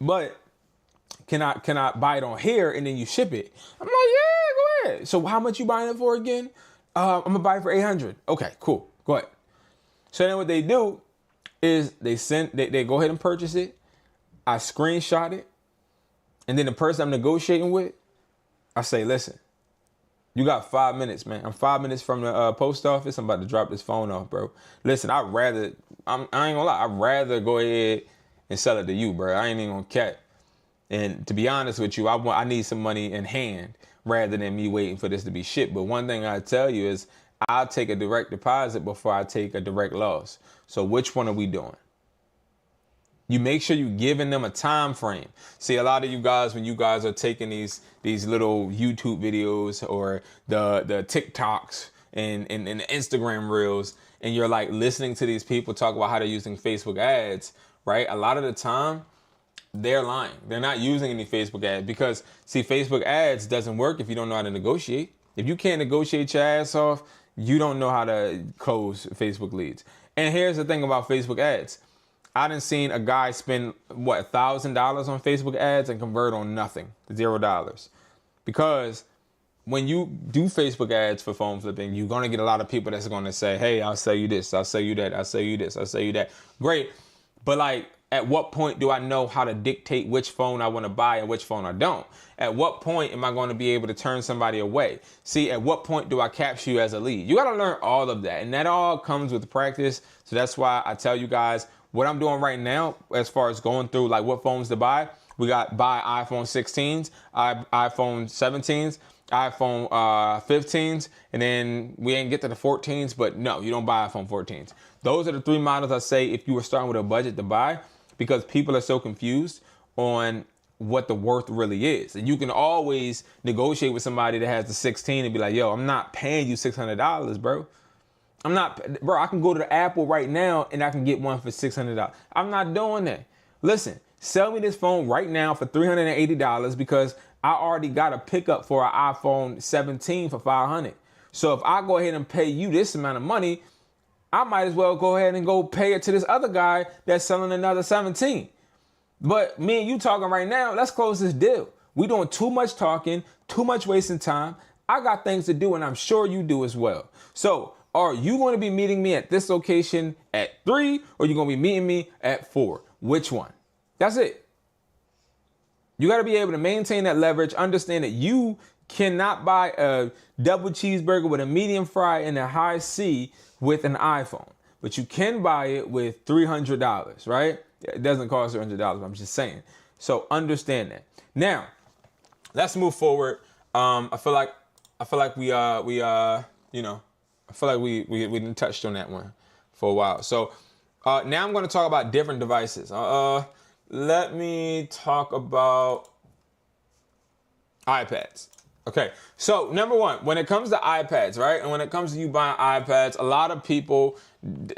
can I buy it on here and then you ship it? I'm like, yeah, go ahead. So how much you buying it for again? I'm gonna buy it for $800. Okay, cool. Go ahead. So then what they do is they go ahead and purchase it. I screenshot it. And then the person I'm negotiating with, I say, listen, you got 5 minutes, man. I'm 5 minutes from the post office. I'm about to drop this phone off, bro. Listen, I ain't gonna lie. I'd rather go ahead and sell it to you, bro. I ain't even gonna cap. And to be honest with you, I need some money in hand rather than me waiting for this to be shipped. But one thing I tell you is I'll take a direct deposit before I take a direct loss. So which one are we doing? You make sure you're giving them a time frame. See, a lot of you guys, when you guys are taking these little YouTube videos or the TikToks and the Instagram reels, and you're like listening to these people talk about how they're using Facebook ads, right? A lot of the time, they're lying. They're not using any Facebook ads because, see, Facebook ads doesn't work if you don't know how to negotiate. If you can't negotiate your ass off, you don't know how to close Facebook leads. And here's the thing about Facebook ads. I done seen a guy spend, $1,000 on Facebook ads and convert on nothing, $0. Because when you do Facebook ads for phone flipping, you're going to get a lot of people that's going to say, hey, I'll sell you this, I'll sell you that, I'll sell you this, I'll sell you that. Great. But like, at what point do I know how to dictate which phone I want to buy and which phone I don't? At what point am I going to be able to turn somebody away? See, at what point do I capture you as a lead? You got to learn all of that. And that all comes with practice. So that's why I tell you guys what I'm doing right now as far as going through like what phones to buy. We got buy iPhone 16s, iPhone 17s, iPhone 15s, and then we ain't get to the 14s, but no, you don't buy iPhone 14s. Those are the 3 models I say if you were starting with a budget to buy, because people are so confused on what the worth really is. And you can always negotiate with somebody that has the 16 and be like, yo, I'm not paying you $600, bro. I can go to the Apple right now and I can get one for $600. I'm not doing that. Listen, sell me this phone right now for $380 because I already got a pickup for an iPhone 17 for $500. So if I go ahead and pay you this amount of money, I might as well go ahead and go pay it to this other guy that's selling another 17. But me and you talking right now, let's close this deal. We doing too much talking, too much wasting time. I got things to do and I'm sure you do as well. So are you going to be meeting me at this location at 3 or are you going to be meeting me at 4? Which one? That's it. You got to be able to maintain that leverage. Understand that you cannot buy a double cheeseburger with a medium fry and a high C with an iPhone, but you can buy it with $300, right? It doesn't cost $300. I'm just saying. So understand that. Now, let's move forward. I feel like we didn't touched on that one for a while. So now I'm going to talk about different devices. Let me talk about iPads. Okay, so number one, when it comes to iPads, right? And when it comes to you buying iPads, a lot of people,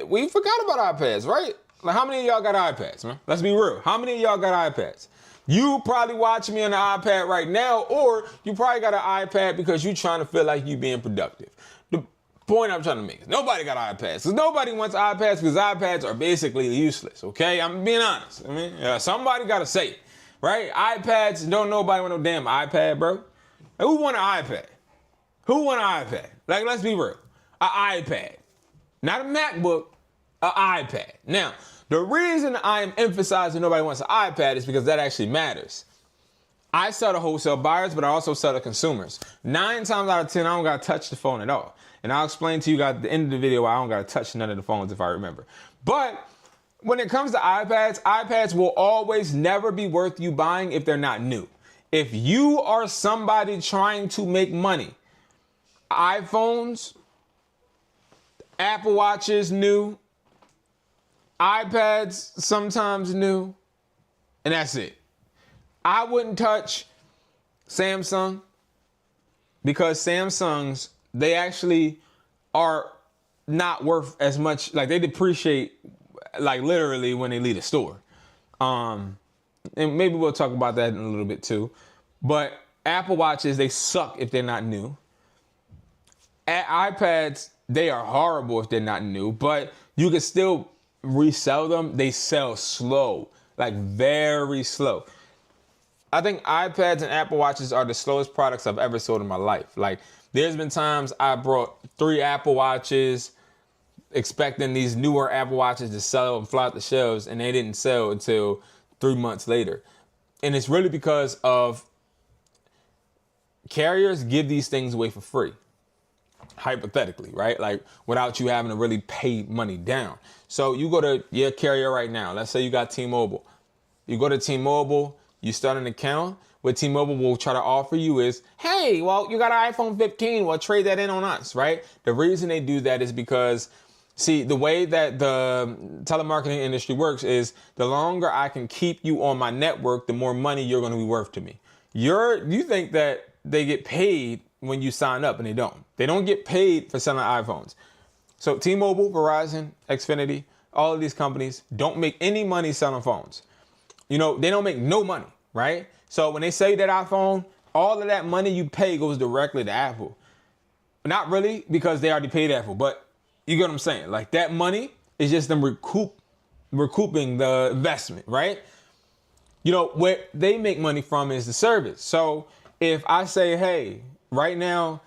we forgot about iPads, right? Like, how many of y'all got iPads, man? Let's be real. How many of y'all got iPads? You probably watching me on the iPad right now, or you probably got an iPad because you're trying to feel like you being productive. The point I'm trying to make is nobody got iPads. Because nobody wants iPads because iPads are basically useless, okay? I'm being honest. I mean, somebody got to say it, right? iPads, don't nobody want no damn iPad, bro. Who want an iPad? Who want an iPad? Like, let's be real. An iPad. Not a MacBook, an iPad. Now, the reason I am emphasizing nobody wants an iPad is because that actually matters. I sell to wholesale buyers, but I also sell to consumers. 9 times out of 10, I don't got to touch the phone at all. And I'll explain to you guys at the end of the video why I don't got to touch none of the phones if I remember. But when it comes to iPads, iPads will always never be worth you buying if they're not new. If you are somebody trying to make money, iPhones, Apple Watches new, iPads sometimes new, and that's it. I wouldn't touch Samsung because Samsungs, they actually are not worth as much, like they depreciate like literally when they leave the store. And maybe we'll talk about that in a little bit too. But Apple Watches, they suck if they're not new. iPads, they are horrible if they're not new, but you can still resell them. They sell slow, like very slow. I think iPads and Apple Watches are the slowest products I've ever sold in my life. Like, there's been times I brought 3 Apple Watches expecting these newer Apple Watches to sell and fly off the shelves, and they didn't sell until 3 months later. And it's really because of carriers give these things away for free, hypothetically, right? Like, without you having to really pay money down. So you go to your carrier right now. Let's say you got T-Mobile. You go to T-Mobile, you start an account. What T-Mobile will try to offer you is, hey, well, you got an iPhone 15. Well, trade that in on us, right? The reason they do that is because, see, the way that the telemarketing industry works is the longer I can keep you on my network, the more money you're going to be worth to me. You think that they get paid when you sign up, and they don't. They don't get paid for selling iPhones. So T-Mobile, Verizon, Xfinity, all of these companies don't make any money selling phones. You know, they don't make no money, right? So when they sell you that iPhone, all of that money you pay goes directly to Apple. Not really, because they already paid Apple, but you get what I'm saying? Like, that money is just them recouping the investment, right? You know, what they make money from is the service. So if I say, hey, right now,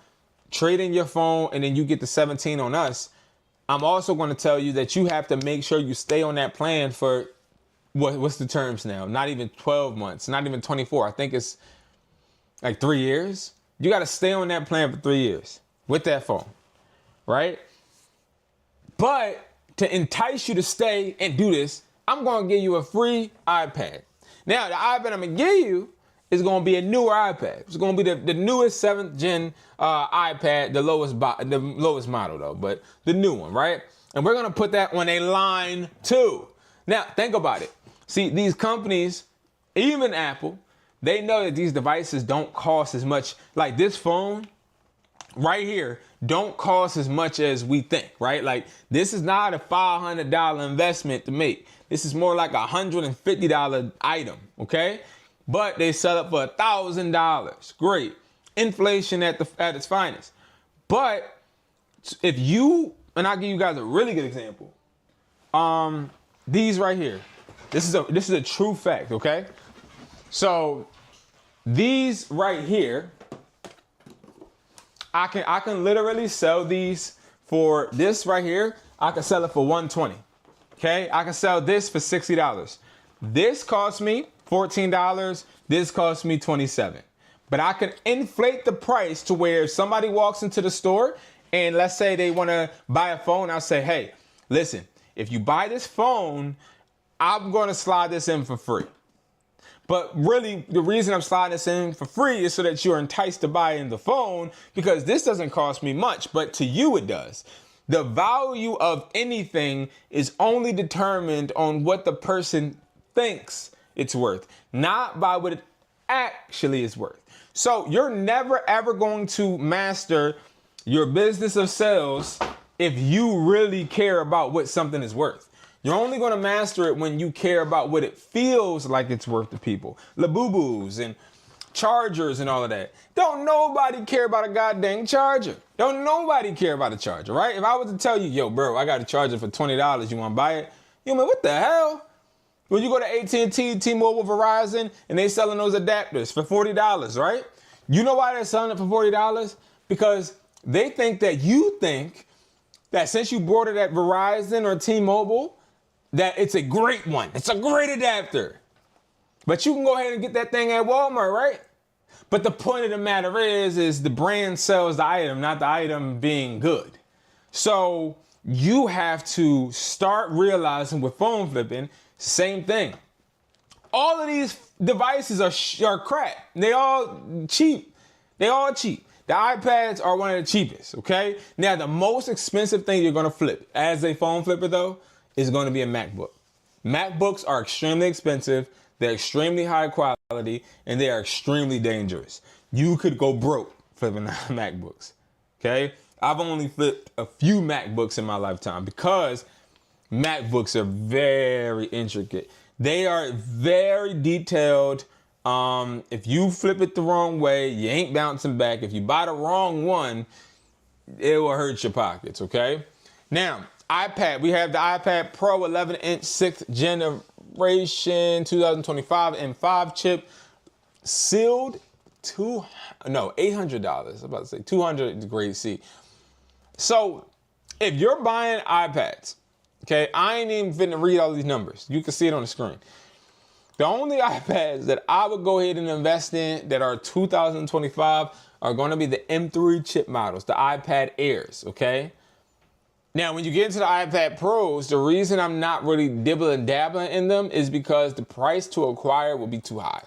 trade in your phone and then you get the 17 on us, I'm also going to tell you that you have to make sure you stay on that plan for what's the terms now? Not even 12 months, not even 24. I think it's like 3 years. You got to stay on that plan for 3 years with that phone, right? But to entice you to stay and do this, I'm going to give you a free iPad. Now, the iPad I'm going to give you is going to be a newer iPad. It's going to be the newest 7th gen iPad, the lowest model though, but the new one, right? And we're going to put that on a line 2. Now, think about it. See, these companies, even Apple, they know that these devices don't cost as much. Like this phone right here don't cost as much as we think, right? Like, this is not a $500 investment to make. This is more like a $150 item, okay? But they sell it for $1,000. Great. Inflation at its finest. But if you, and I'll give you guys a really good example. These right here. This is a true fact, okay? So these right here, I can literally sell these for this right here. I can sell it for $120. Okay? I can sell this for $60. This cost me $14. This cost me $27. But I can inflate the price to where if somebody walks into the store and let's say they want to buy a phone, I'll say, hey, listen, if you buy this phone, I'm going to slide this in for free. But really, the reason I'm sliding this in for free is so that you're enticed to buy in the phone, because this doesn't cost me much, but to you it does. The value of anything is only determined on what the person thinks it's worth, not by what it actually is worth. So you're never ever going to master your business of sales if you really care about what something is worth. You're only going to master it when you care about what it feels like it's worth to people. Labubus and chargers and all of that. Don't nobody care about a goddamn charger. Don't nobody care about a charger, right? If I was to tell you, yo, bro, I got a charger for $20, you want to buy it? You mean, what the hell? When you go to AT&T, T-Mobile, Verizon, and they selling those adapters for $40, right? You know why they're selling it for $40? Because they think that you think that since you bought it at Verizon or T-Mobile, that it's a great one. It's a great adapter. But you can go ahead and get that thing at Walmart, right? But the point of the matter is the brand sells the item, not the item being good. So you have to start realizing with phone flipping, same thing. All of these devices are crap. They all cheap. They all cheap. The iPads are one of the cheapest, okay? Now, the most expensive thing you're gonna flip as a phone flipper though, is gonna be a MacBook. MacBooks are extremely expensive. They're extremely high quality and they are extremely dangerous. You could go broke flipping MacBooks, okay? I've only flipped a few MacBooks in my lifetime because MacBooks are very intricate. They are very detailed. If you flip it the wrong way, you ain't bouncing back. If you buy the wrong one, it will hurt your pockets, okay? Now, iPad, we have the iPad Pro 11-inch 6th generation 2025 M5 chip, sealed $800. I was about to say 200 grade C. So if you're buying iPads, okay, I ain't even finna read all these numbers. You can see it on the screen. The only iPads that I would go ahead and invest in that are 2025 are gonna be the M3 chip models, the iPad Airs, okay? Now, when you get into the iPad Pros, the reason I'm not really dibbling dabbling in them is because the price to acquire will be too high.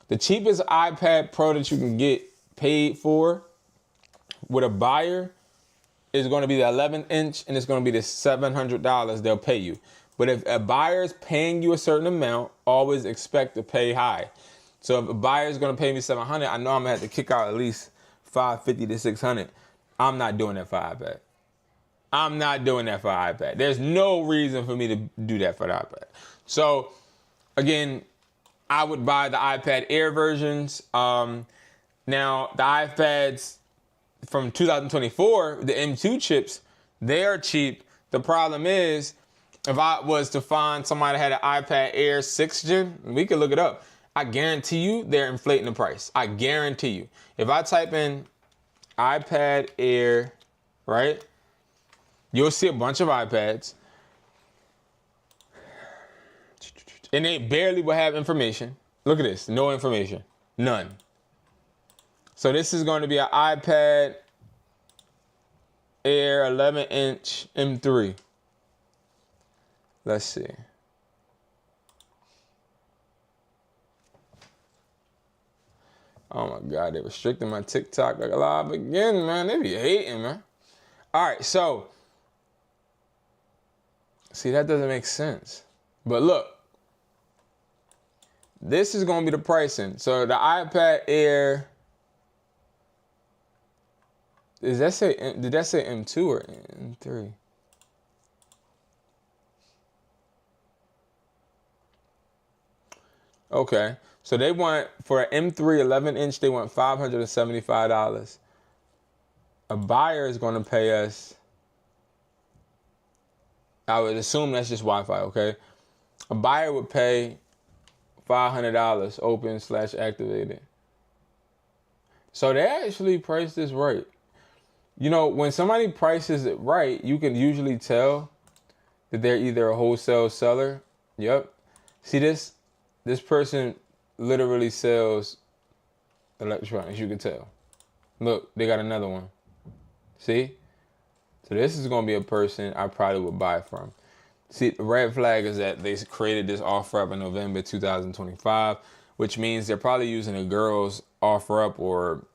The cheapest iPad Pro that you can get paid for with a buyer is going to be the 11-inch, and it's going to be the $700 they'll pay you. But if a buyer is paying you a certain amount, always expect to pay high. So if a buyer is going to pay me $700, I know I'm going to have to kick out at least $550 to $600. I'm not doing that for iPad. I'm not doing that for iPad. There's no reason for me to do that for the iPad. So again, I would buy the iPad Air versions. Now the iPads from 2024, the M2 chips, they are cheap. The problem is, if I was to find somebody that had an iPad Air 6th gen, we could look it up. I guarantee you they're inflating the price. I guarantee you. If I type in iPad Air, right? You'll see a bunch of iPads. And they barely will have information. Look at this, no information, none. So this is going to be an iPad Air 11-inch M3. Let's see. Oh my God, they restricting my TikTok like a live again, man. They be hating, man. All right, so, see, that doesn't make sense. But look, this is gonna be the pricing. So the iPad Air, did that say M2 or M3? Okay, so they want, for an M3 11-inch, they want $575. A buyer is gonna pay us, I would assume that's just Wi-Fi, okay? A buyer would pay $500 open/activated. So they actually priced this right. You know, when somebody prices it right, you can usually tell that they're either a wholesale seller. Yep. See this? This person literally sells electronics, you can tell. Look, they got another one. See? So this is gonna be a person I probably would buy from. See, the red flag is that they created this offer up in November 2025, which means they're probably using a girl's offer up or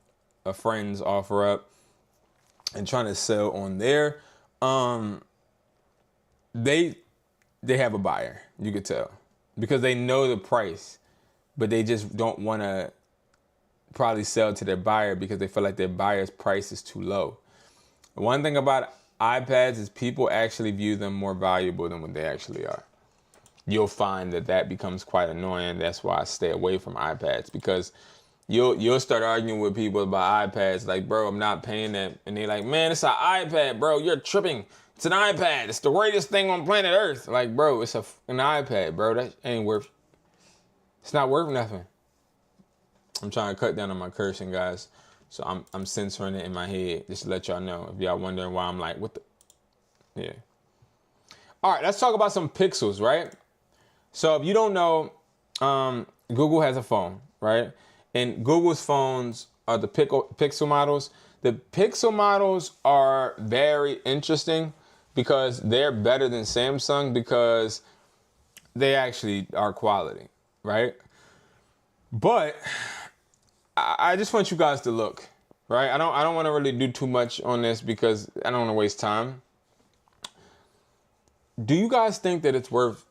a friend's offer up and trying to sell on there. They have a buyer, you could tell, because they know the price, but they just don't want to probably sell to their buyer because they feel like their buyer's price is too low. One thing about iPads is people actually view them more valuable than what they actually are. You'll find that becomes quite annoying. That's why I stay away from iPads, because You'll start arguing with people about iPads, like, bro, I'm not paying that. And they like, man, it's an iPad, bro. You're tripping. It's an iPad. It's the greatest thing on planet Earth. Like, bro, it's an iPad, bro. That ain't worth. It's not worth nothing. I'm trying to cut down on my cursing, guys. So I'm censoring it in my head just to let y'all know. If y'all wondering why I'm like, what the? Yeah. All right, let's talk about some Pixels, right? So if you don't know, Google has a phone, right? And Google's phones are the Pixel models. The Pixel models are very interesting because they're better than Samsung because they actually are quality, right? But I just want you guys to look, right? I don't want to really do too much on this because I don't want to waste time. Do you guys think that it's worth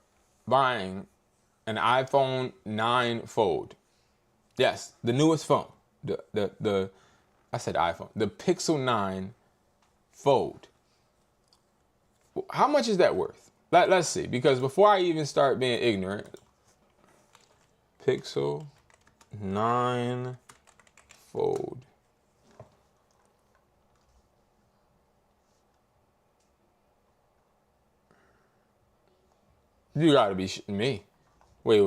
buying an iPhone 9 Fold? Yes, the newest phone. I said iPhone. The Pixel 9 Fold. How much is that worth? Let's see, because before I even start being ignorant, Pixel 9 Fold. You gotta be shitting me. Wait.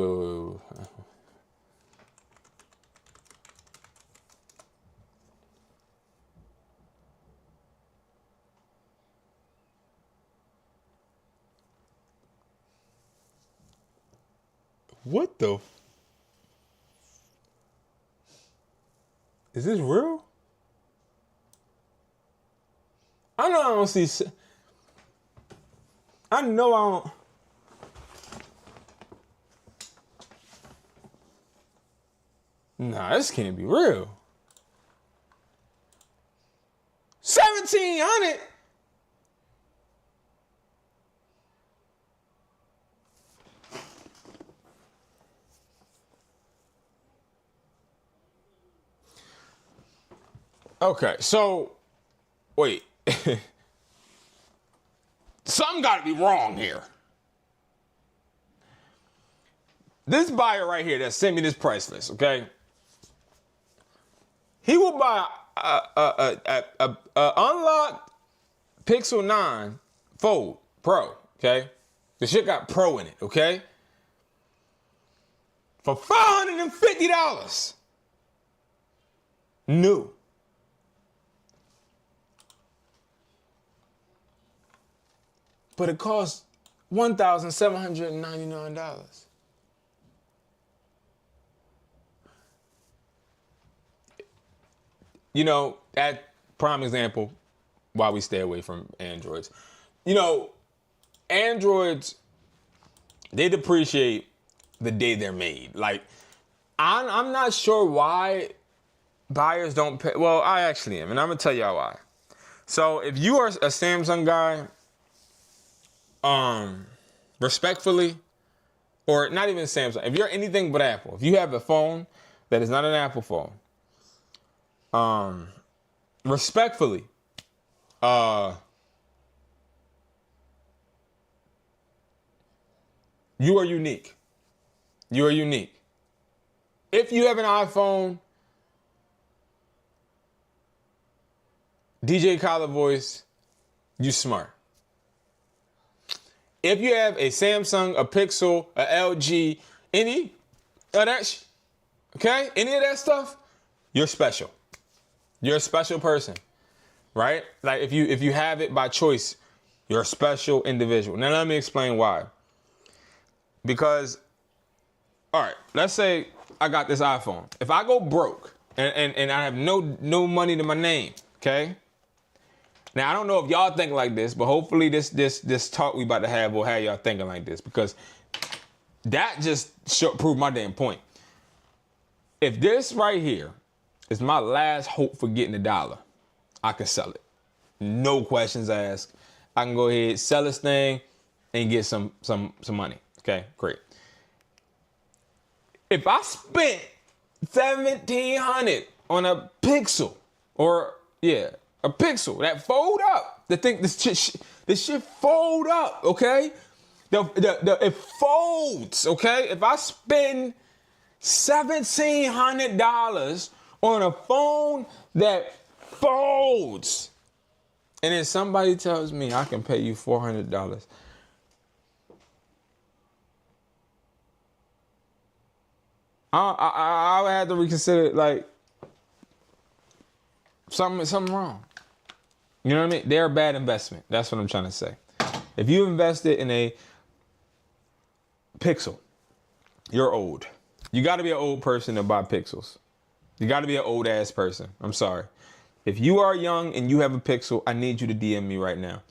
What the? Is this real? I know I don't see. I know I don't. Nah, this can't be real. 1,700. Okay, so wait. Something got to be wrong here. This buyer right here that sent me this price list, okay? He will buy a unlocked Pixel 9 Fold Pro, okay? The shit got Pro in it, okay? For $550. New. But it costs $1,799. You know, that prime example, why we stay away from Androids. You know, Androids, they depreciate the day they're made. Like, I'm not sure why buyers don't pay. Well, I actually am, and I'm gonna tell y'all why. So if you are a Samsung guy, respectfully, or not even Samsung, if you're anything but Apple, if you have a phone that is not an Apple phone, respectfully, you are unique. You are unique. If you have an iPhone, DJ Khaled voice, you smart. If you have a Samsung, a Pixel, a LG, any of that, okay, any of that stuff, you're special. You're a special person, right? Like if you have it by choice, you're a special individual. Now let me explain why. Because, all right, let's say I got this iPhone. If I go broke and I have no money to my name, okay? Now I don't know if y'all think like this, but hopefully this talk we about to have will have y'all thinking like this, because that just proved my damn point. If this right here is my last hope for getting $1, I can sell it. No questions asked. I can go ahead, sell this thing, and get some money. Okay, great. If I spent $1,700 on a Pixel, or a Pixel that fold up, this shit fold up, okay? It folds, okay? If I spend $1,700 on a phone that folds. And then somebody tells me I can pay you $400. I would have to reconsider, like, something wrong. You know what I mean? They're a bad investment. That's what I'm trying to say. If you invested in a Pixel, you're old. You got to be an old person to buy Pixels. You got to be an old ass person. I'm sorry. If you are young and you have a Pixel, I need you to DM me right now.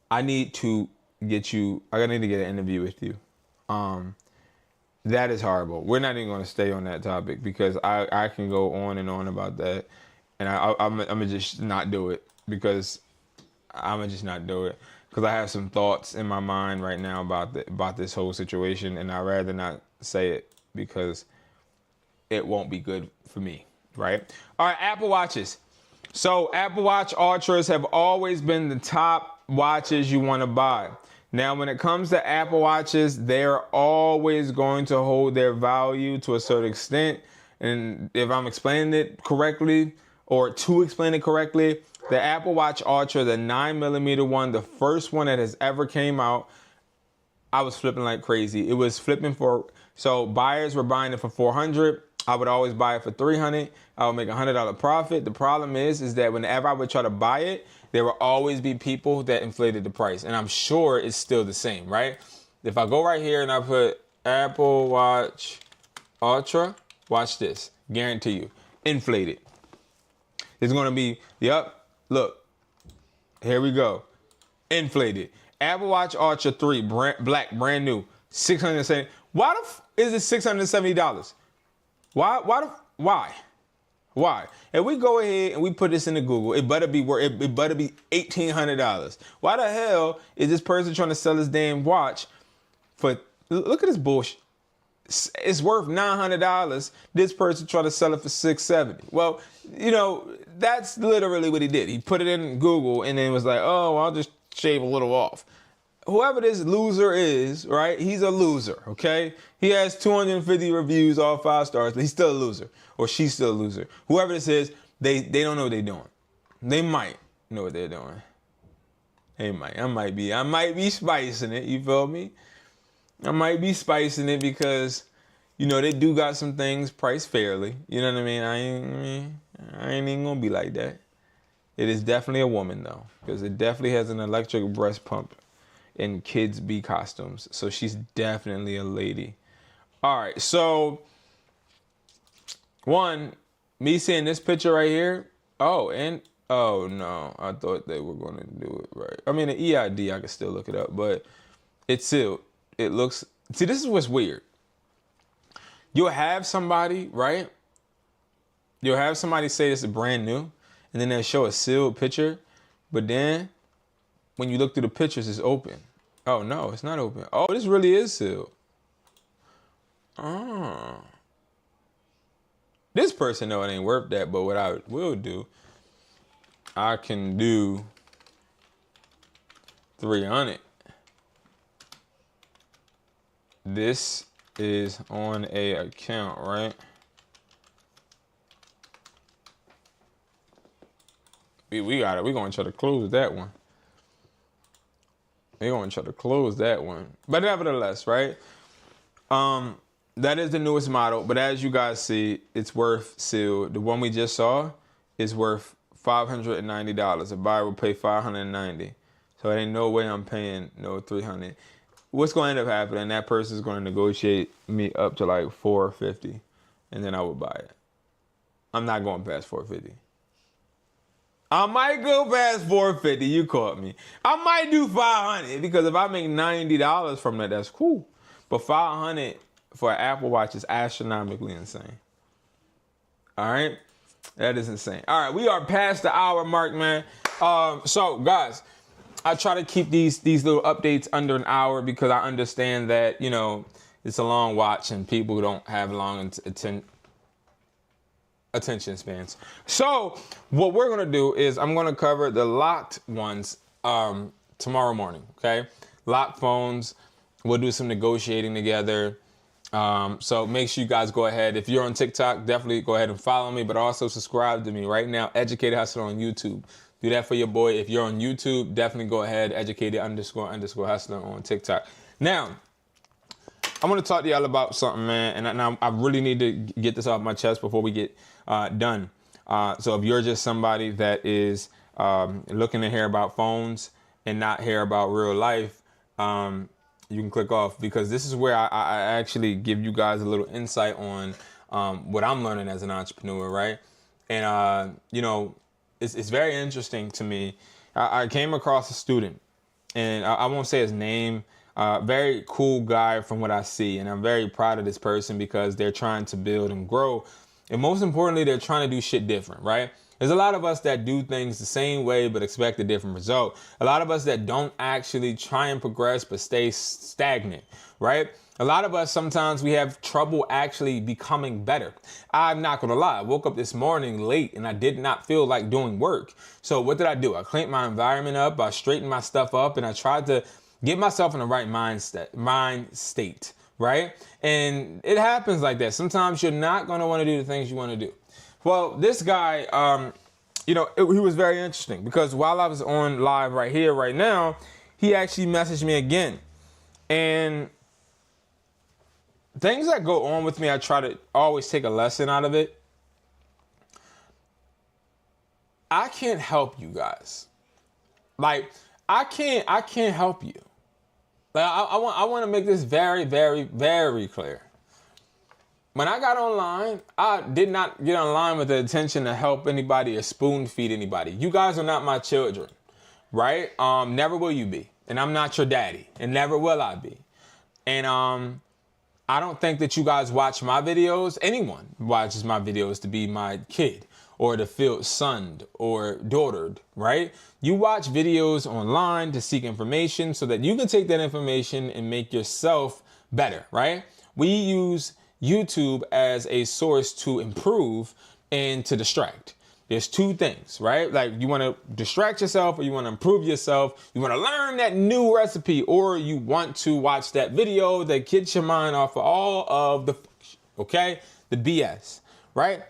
I need to get you. I need to get an interview with you. That is horrible. We're not even going to stay on that topic because I can go on and on about that, and I'm gonna just not do it because I have some thoughts in my mind right now about this whole situation, and I'd rather not say it because it won't be good for me, right? All right, Apple Watches. So Apple Watch Ultras have always been the top watches you want to buy. Now, when it comes to Apple Watches, they're always going to hold their value to a certain extent. And if I'm explaining it correctly, or to explain it correctly, the Apple Watch Ultra, the 9mm one, the first one that has ever came out, I was flipping like crazy. It was flipping so buyers were buying it for $400. I would always buy it for $300. I would make $100 profit. The problem is that whenever I would try to buy it, there will always be people that inflated the price. And I'm sure it's still the same, right? If I go right here and I put Apple Watch Ultra, watch this. Guarantee you. Inflated. It's going to be, yep, look. Here we go. Inflated. Apple Watch Ultra 3, black, brand new. $670. Why is it $670? Why? If we go ahead and we put this into Google, it better be $1,800. Why the hell is this person trying to sell this damn watch for? Look at this bullshit. It's worth $900. This person trying to sell it for $670. Well, you know, that's literally what he did. He put it in Google and then was like, oh, I'll just shave a little off. Whoever this loser is, right? He's a loser, okay? He has 250 reviews, all 5 stars, but he's still a loser. Or she's still a loser. Whoever this is, they don't know what they're doing. They might know what they're doing. They might. I might be spicing it, you feel me? I might be spicing it because, you know, they do got some things priced fairly. You know what I mean? I ain't even gonna be like that. It is definitely a woman, though, because it definitely has an electric breast pump in Kids B costumes. So she's definitely a lady. All right, so me seeing this picture right here. Oh no, I thought they were gonna do it right. I mean, the EID, I can still look it up, but it's sealed. It looks, see, this is what's weird. You'll have somebody, right? You'll have somebody say this is brand new, and then they'll show a sealed picture, but then when you look through the pictures, it's open. Oh, no, it's not open. Oh, this really is sealed. Oh. This person, though, it ain't worth that, but what I will do, I can do 300. This is on a account, right? We got it. We're going to try to close that one. They're going to try to close that one. But nevertheless, right? That is the newest model. But as you guys see, it's worth sealed. The one we just saw is worth $590. A buyer will pay $590. So there ain't no way I'm paying no $300. What's going to end up happening? That person is going to negotiate me up to like $450, and then I would buy it. I'm not going past $450. I might go past $450. You caught me. I might do $500 because if I make $90 from that, that's cool. But $500 for an Apple Watch is astronomically insane. All right, that is insane. All right, we are past the hour mark, man. So guys, I try to keep these little updates under an hour because I understand that, you know, it's a long watch and people don't have long attention spans. So what we're going to do is I'm going to cover the locked ones tomorrow morning, okay? Locked phones. We'll do some negotiating together. So make sure you guys go ahead. If you're on TikTok, definitely go ahead and follow me, but also subscribe to me right now. Educated Hustler on YouTube. Do that for your boy. If you're on YouTube, definitely go ahead. Educated__Hustler on TikTok. Now, I want to talk to y'all about something, man, and I really need to get this off my chest before we get done. So if you're just somebody that is looking to hear about phones and not hear about real life, you can click off, because this is where I actually give you guys a little insight on what I'm learning as an entrepreneur, right? And, you know, it's very interesting to me. I came across a student, and I won't say his name, very cool guy from what I see. And I'm very proud of this person because they're trying to build and grow. And most importantly, they're trying to do shit different, right? There's a lot of us that do things the same way but expect a different result. A lot of us that don't actually try and progress but stay stagnant, right? A lot of us, sometimes we have trouble actually becoming better. I'm not gonna lie, I woke up this morning late and I did not feel like doing work. So what did I do? I cleaned my environment up, I straightened my stuff up, and I tried to get myself in the right mind state, right? And it happens like that. Sometimes you're not gonna wanna do the things you wanna do. Well, this guy, he was very interesting, because while I was on live right here, right now, he actually messaged me again. And things that go on with me, I try to always take a lesson out of it. I can't help you guys. Like, I can't help you. Like, I want to make this very, very, very clear. When I got online, I did not get online with the intention to help anybody or spoon feed anybody. You guys are not my children, right? Never will you be. And I'm not your daddy, and never will I be. And I don't think that you guys watch my videos. Anyone watches my videos to be my kid or to feel sonned or daughtered, right? You watch videos online to seek information so that you can take that information and make yourself better, right? We use YouTube as a source to improve and to distract. There's two things, right? Like, you want to distract yourself or you want to improve yourself. You want to learn that new recipe, or you want to watch that video that gets your mind off of all of the, okay, the BS, right?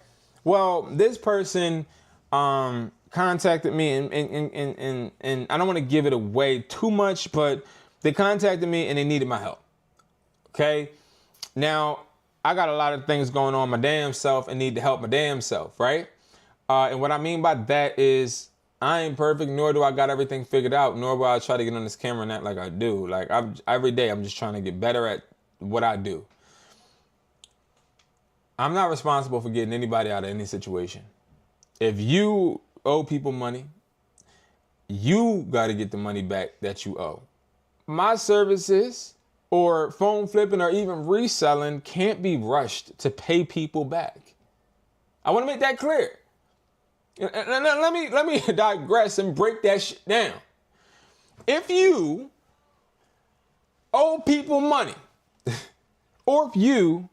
Well, this person contacted me, and I don't want to give it away too much, but they contacted me and they needed my help, okay? Now, I got a lot of things going on my damn self and need to help my damn self, right? And what I mean by that is, I ain't perfect, nor do I got everything figured out, nor will I try to get on this camera and act like I do. Like, every day I'm just trying to get better at what I do. I'm not responsible for getting anybody out of any situation. If you owe people money, you got to get the money back that you owe. My services or phone flipping or even reselling can't be rushed to pay people back. I want to make that clear. And let me digress and break that shit down. If you owe people money, or if you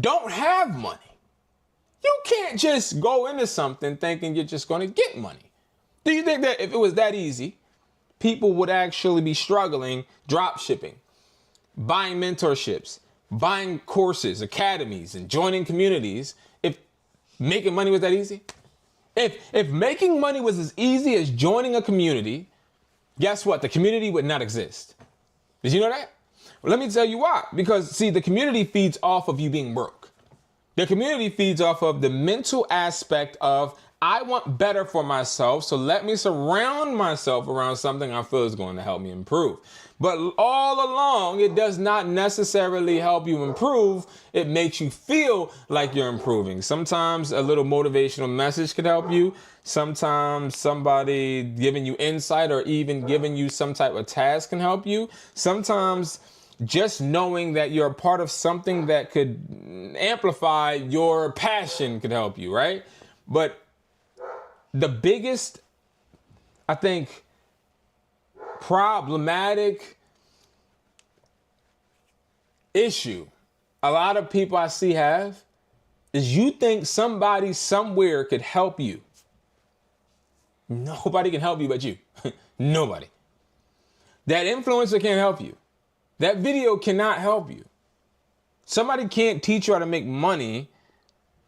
don't have money, you can't just go into something thinking you're just going to get money. Do you think that if it was that easy, people would actually be struggling drop shipping, buying mentorships, buying courses, academies, and joining communities, if making money was that easy? If making money was as easy as joining a community, guess what? The community would not exist. Did you know that? Well, let me tell you why. Because, see, the community feeds off of you being broke. The community feeds off of the mental aspect of, I want better for myself, so let me surround myself around something I feel is going to help me improve. But all along, it does not necessarily help you improve. It makes you feel like you're improving. Sometimes a little motivational message can help you. Sometimes somebody giving you insight or even giving you some type of task can help you. Sometimes just knowing that you're a part of something that could amplify your passion could help you, right? But the biggest, I think, problematic issue a lot of people I see have is you think somebody somewhere could help you. Nobody can help you but you. Nobody. That influencer can't help you. That video cannot help you. Somebody can't teach you how to make money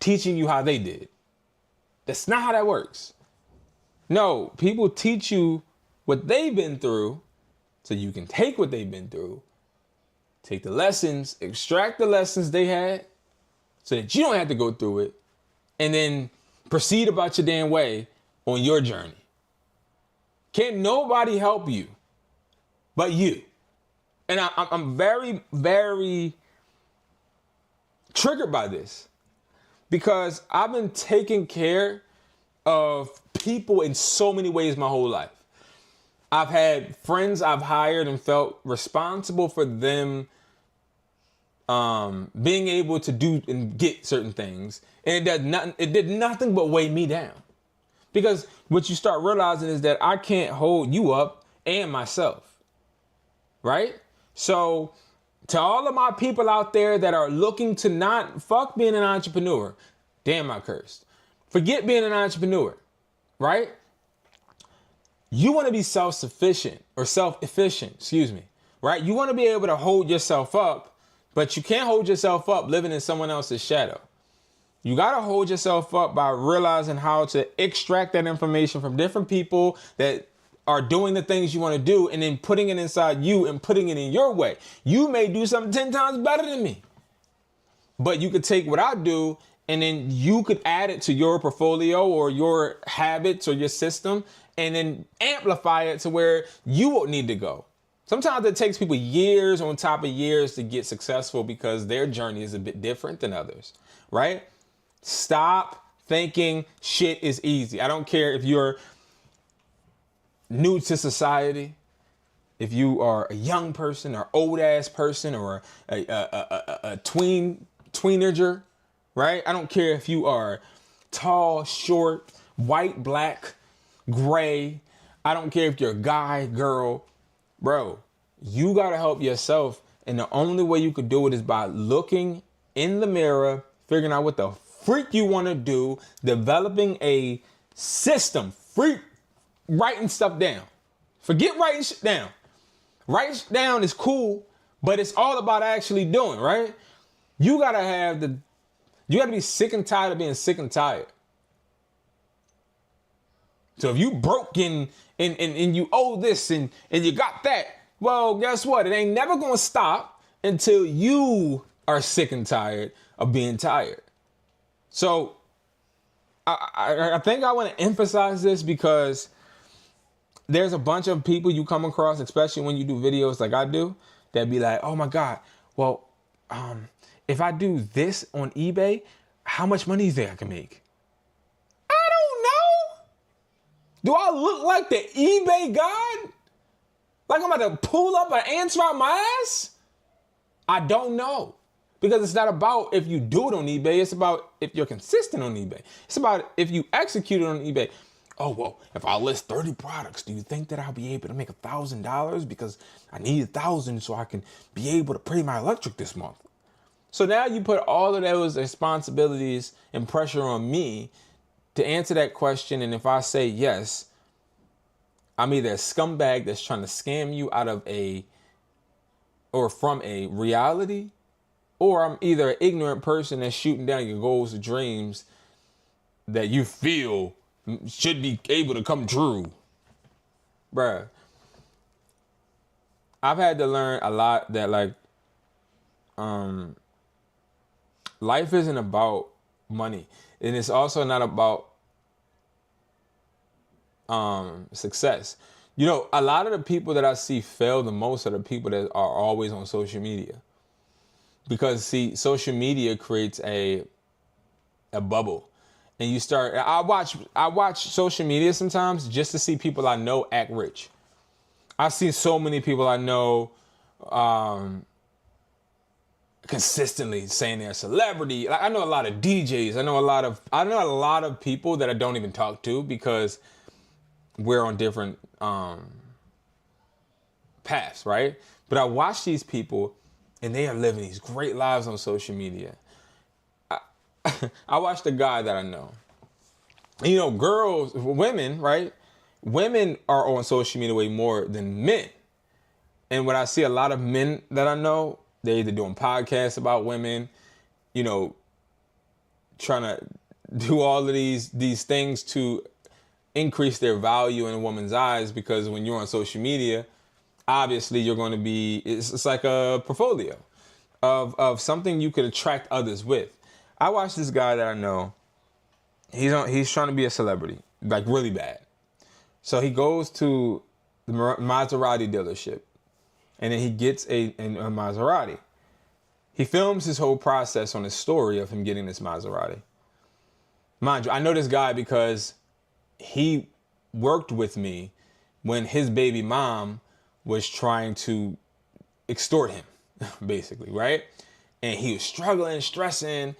teaching you how they did. That's not how that works. No, people teach you what they've been through so you can take what they've been through, take the lessons, extract the lessons they had so that you don't have to go through it, and then proceed about your damn way on your journey. Can't nobody help you but you. And I'm very, very triggered by this because I've been taking care of people in so many ways my whole life. I've had friends I've hired and felt responsible for them being able to do and get certain things. And it did nothing but weigh me down. Because what you start realizing is that I can't hold you up and myself. Right? So to all of my people out there that are looking to not fuck being an entrepreneur, damn, I cursed. Forget being an entrepreneur, right? You want to be self-sufficient or self-efficient, right? You want to be able to hold yourself up, but you can't hold yourself up living in someone else's shadow. You got to hold yourself up by realizing how to extract that information from different people that are doing the things you want to do and then putting it inside you and putting it in your way. You may do something 10 times better than me, but you could take what I do and then you could add it to your portfolio or your habits or your system and then amplify it to where you won't need to go. Sometimes it takes people years on top of years to get successful because their journey is a bit different than others, right? Stop thinking shit is easy. I don't care if you're new to society, if you are a young person or old ass person or a tweenager, right? I don't care if you are tall, short, white, black, gray. I don't care if you're a guy, girl, bro. You gotta help yourself, and the only way you could do it is by looking in the mirror, figuring out what the freak you want to do, developing a system, writing stuff down. Forget writing shit down. Writing shit down is cool, but it's all about actually doing, right? You gotta be sick and tired of being sick and tired. So if you broke and you owe this and you got that, well, guess what? It ain't never gonna stop until you are sick and tired of being tired. So I think I want to emphasize this because there's a bunch of people you come across, especially when you do videos like I do, that be like, oh my God, well, if I do this on eBay, how much money do you think I can make? I don't know. Do I look like the eBay god? Like I'm about to pull up an answer out my ass? I don't know. Because it's not about if you do it on eBay. It's about if you're consistent on eBay. It's about if you execute it on eBay. Oh, well, if I list 30 products, do you think that I'll be able to make $1,000 because I need 1,000 so I can be able to pay my electric this month? So now you put all of those responsibilities and pressure on me to answer that question. And if I say yes, I'm either a scumbag that's trying to scam you out of from a reality, or I'm either an ignorant person that's shooting down your goals or dreams that you feel should be able to come true. Bruh. I've had to learn a lot that life isn't about money. And it's also not about success. You know, a lot of the people that I see fail the most are the people that are always on social media. Because see, social media creates a bubble. And you start, I watch social media sometimes just to see people I know act rich. I've seen so many people I know consistently saying they're a celebrity. Like, I know a lot of DJs. I know a lot of people that I don't even talk to because we're on different paths, right? But I watch these people and they are living these great lives on social media. I watched a guy that I know. You know, women, right? Women are on social media way more than men. And when I see a lot of men that I know, They're either doing podcasts about women, you know, trying to do all of these things to increase their value in a woman's eyes, because when you're on social media, obviously you're going to be, it's like a portfolio of something you could attract others with. I watched this guy that I know. He's trying to be a celebrity, like really bad. So he goes to the Maserati dealership, and then he gets a Maserati. He films his whole process on his story of him getting this Maserati. Mind you, I know this guy because he worked with me when his baby mom was trying to extort him, basically, right? And he was struggling, stressing,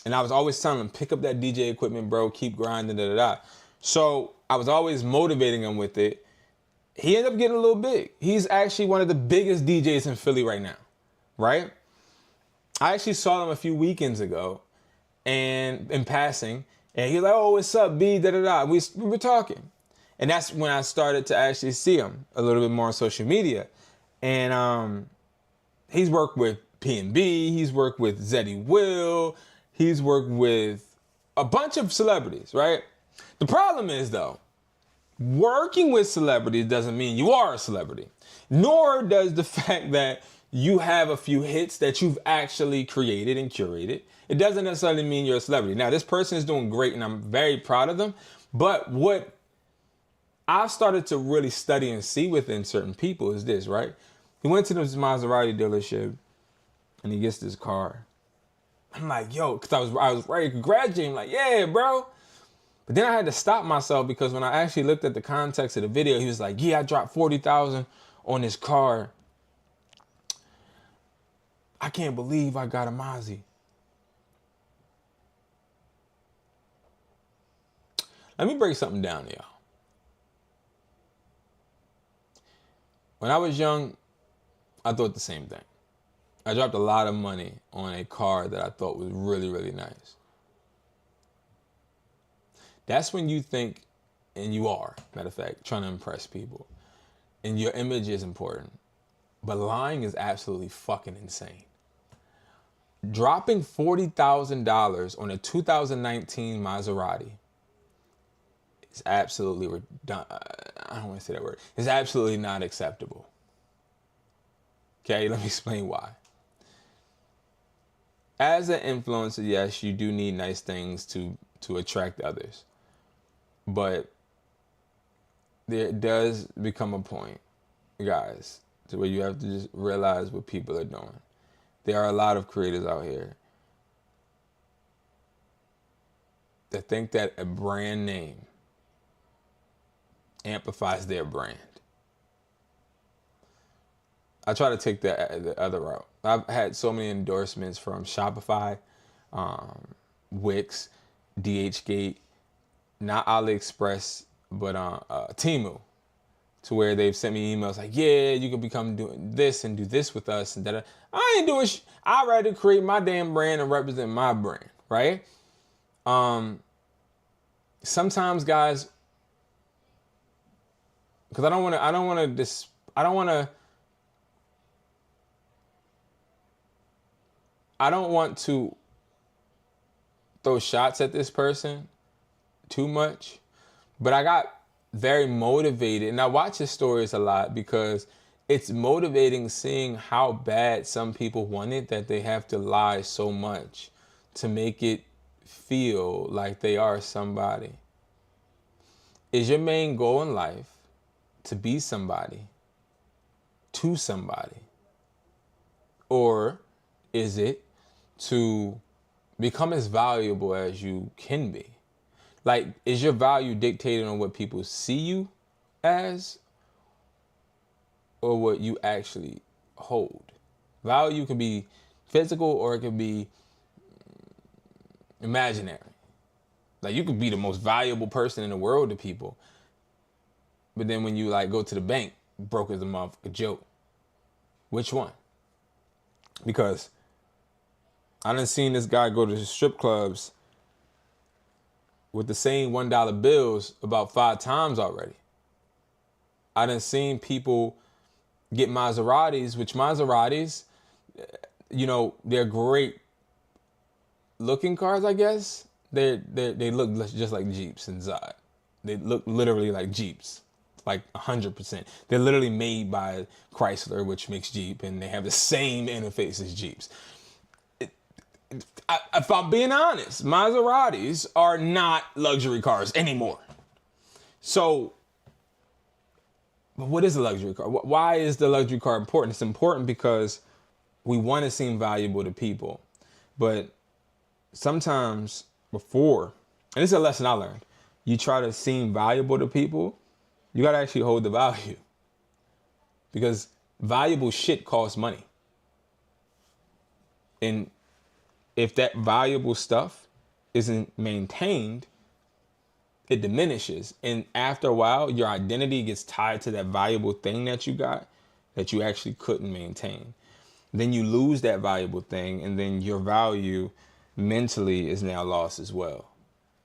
and I was always telling him, pick up that DJ equipment, bro, keep grinding, da da da. So I was always motivating him with it. He ended up getting a little big. He's actually one of the biggest DJs in Philly right now, right? I actually saw him a few weekends ago, and in passing, and he was like, "Oh, what's up, B?" Da da da. We were talking, and that's when I started to actually see him a little bit more on social media. And he's worked with P&B, he's worked with Zeddy Will, he's worked with a bunch of celebrities, right? The problem is, though, working with celebrities doesn't mean you are a celebrity, nor does the fact that you have a few hits that you've actually created and curated. It doesn't necessarily mean you're a celebrity. Now, this person is doing great, and I'm very proud of them. But what I've started to really study and see within certain people is this, right? He went to this Maserati dealership, and he gets this car. I'm like, yo, because I was ready to congratulate him, like, yeah, bro. But then I had to stop myself, because when I actually looked at the context of the video, he was like, yeah, I dropped $40,000 on this car. I can't believe I got a Mazzy. Let me break something down to y'all. When I was young, I thought the same thing. I dropped a lot of money on a car that I thought was really, really nice. That's when you think, and you are, matter of fact, trying to impress people. And your image is important. But lying is absolutely fucking insane. Dropping $40,000 on a 2019 Maserati is absolutely I don't want to say that word. It's absolutely not acceptable. Okay, let me explain why. As an influencer, yes, you do need nice things to attract others. But there does become a point, guys, to where you have to just realize what people are doing. There are a lot of creators out here that think that a brand name amplifies their brand. I try to take the other route. I've had so many endorsements from Shopify, Wix, DHgate, not AliExpress, but Temu, to where they've sent me emails like, yeah, you can become doing this and do this with us. And that I ain't doing I'd rather create my damn brand and represent my brand, right? Sometimes, guys, because I don't want to throw shots at this person too much, but I got very motivated, and I watch his stories a lot because it's motivating seeing how bad some people want it that they have to lie so much to make it feel like they are somebody. Is your main goal in life to be somebody to somebody? Or is it to become as valuable as you can be? Like, is your value dictated on what people see you as or what you actually hold? Value can be physical or it can be imaginary. Like, you could be the most valuable person in the world to people, but then when you like go to the bank, broke as a motherfucker joke. Which one? Because I done seen this guy go to the strip clubs with the same $1 bills about 5 times already. I done seen people get Maseratis, which Maseratis, they're great looking cars, I guess. They look just like Jeeps inside. They look literally like Jeeps, like 100%. They're literally made by Chrysler, which makes Jeep, and they have the same interface as Jeeps. If I'm being honest, Maseratis are not luxury cars anymore. So, but what is a luxury car? Why is the luxury car important? It's important because we want to seem valuable to people. But sometimes before, and this is a lesson I learned, you try to seem valuable to people, you got to actually hold the value. Because valuable shit costs money. And if that valuable stuff isn't maintained, it diminishes. And after a while, your identity gets tied to that valuable thing that you got that you actually couldn't maintain. Then you lose that valuable thing, and then your value mentally is now lost as well.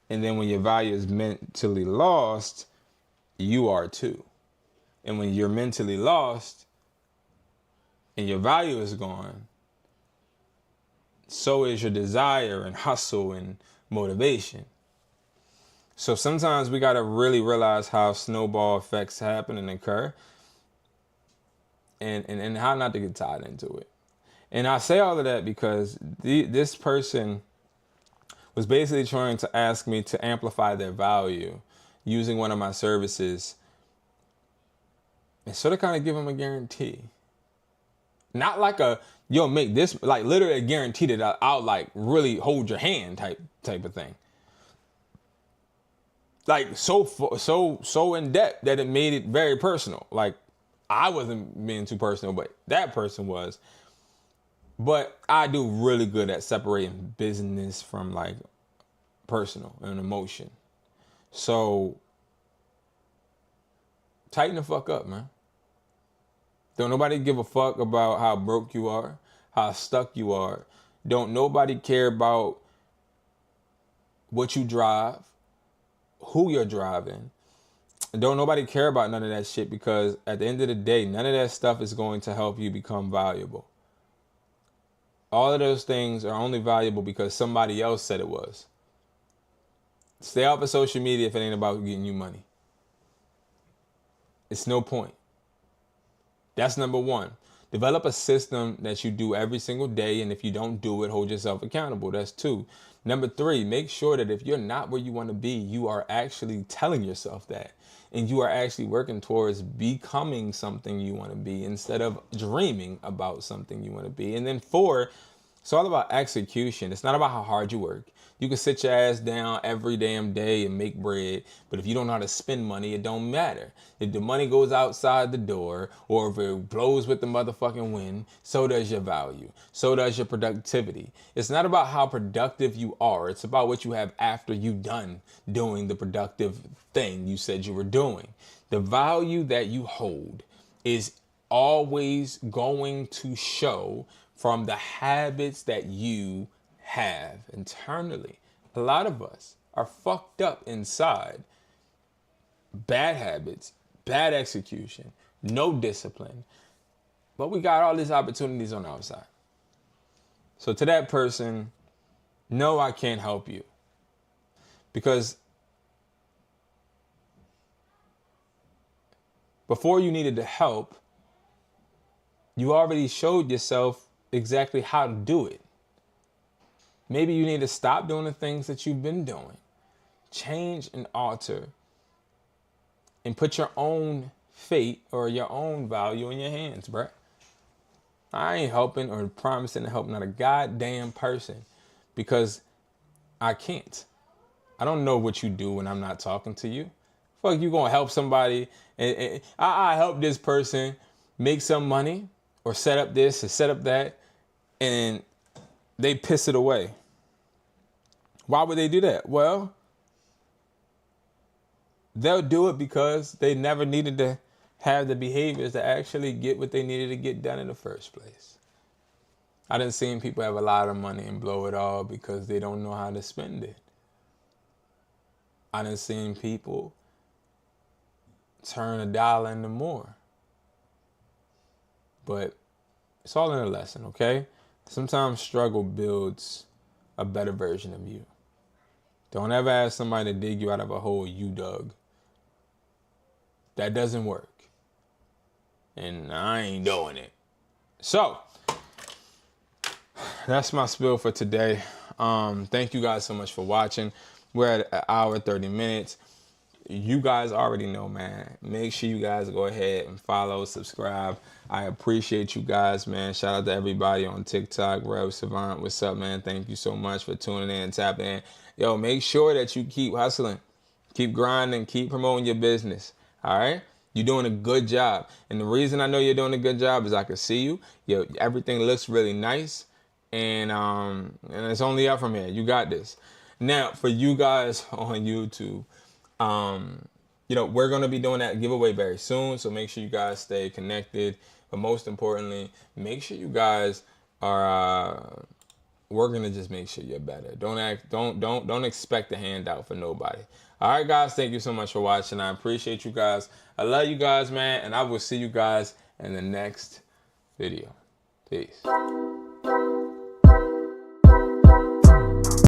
And then when your value is mentally lost, you are too. And when you're mentally lost and your value is gone, so is your desire and hustle and motivation. So sometimes we got to really realize how snowball effects happen and occur, and how not to get tied into it. And I say all of that because this person was basically trying to ask me to amplify their value using one of my services and sort of kind of give them a guarantee. Not like you'll make this, like literally a guarantee that I'll like really hold your hand type of thing. Like so in depth that it made it very personal. Like I wasn't being too personal, but that person was. But I do really good at separating business from like personal and emotion. So tighten the fuck up, man. Don't nobody give a fuck about how broke you are, how stuck you are. Don't nobody care about what you drive, who you're driving. Don't nobody care about none of that shit, because at the end of the day, none of that stuff is going to help you become valuable. All of those things are only valuable because somebody else said it was. Stay off of social media if it ain't about getting you money. It's no point. That's number one. Develop a system that you do every single day, and if you don't do it, hold yourself accountable. That's two. Number three, make sure that if you're not where you want to be, you are actually telling yourself that, and you are actually working towards becoming something you want to be instead of dreaming about something you want to be. And then four, it's all about execution. It's not about how hard you work. You can sit your ass down every damn day and make bread, but if you don't know how to spend money, it don't matter. If the money goes outside the door, or if it blows with the motherfucking wind, so does your value. So does your productivity. It's not about how productive you are. It's about what you have after you've done doing the productive thing you said you were doing. The value that you hold is always going to show from the habits that you have internally. A lot of us are fucked up inside. Bad habits, bad execution, no discipline. But we got all these opportunities on the outside. So to that person, no, I can't help you. Because before you needed the help, you already showed yourself exactly how to do it. Maybe you need to stop doing the things that you've been doing. Change and alter. And put your own fate or your own value in your hands, bruh. I ain't helping or promising to help not a goddamn person, because I can't. I don't know what you do when I'm not talking to you. Fuck, you gonna help somebody and I help this person make some money or set up this or set up that, and they piss it away. Why would they do that? Well, they'll do it because they never needed to have the behaviors to actually get what they needed to get done in the first place. I done seen people have a lot of money and blow it all because they don't know how to spend it. I done seen people turn a dollar into more. But it's all in a lesson, okay? Sometimes struggle builds a better version of you. Don't ever ask somebody to dig you out of a hole you dug. That doesn't work. And I ain't doing it. So, that's my spiel for today. Thank you guys so much for watching. We're at an hour, 30 minutes. You guys already know, man. Make sure you guys go ahead and follow, subscribe. I appreciate you guys, man. Shout out to everybody on TikTok. Rev Savant, what's up, man? Thank you so much for tuning in, tapping in. Yo, make sure that you keep hustling, keep grinding, keep promoting your business. All right? You're doing a good job. And the reason I know you're doing a good job is I can see you. Yo, everything looks really nice. And it's only up from here. You got this. Now, for you guys on YouTube, we're going to be doing that giveaway very soon. So make sure you guys stay connected. But most importantly, make sure you guys are we're going to just make sure you're better. Don't expect a handout for nobody. All right, guys, thank you so much for watching. I appreciate you guys. I love you guys, man, and I will see you guys in the next video. Peace.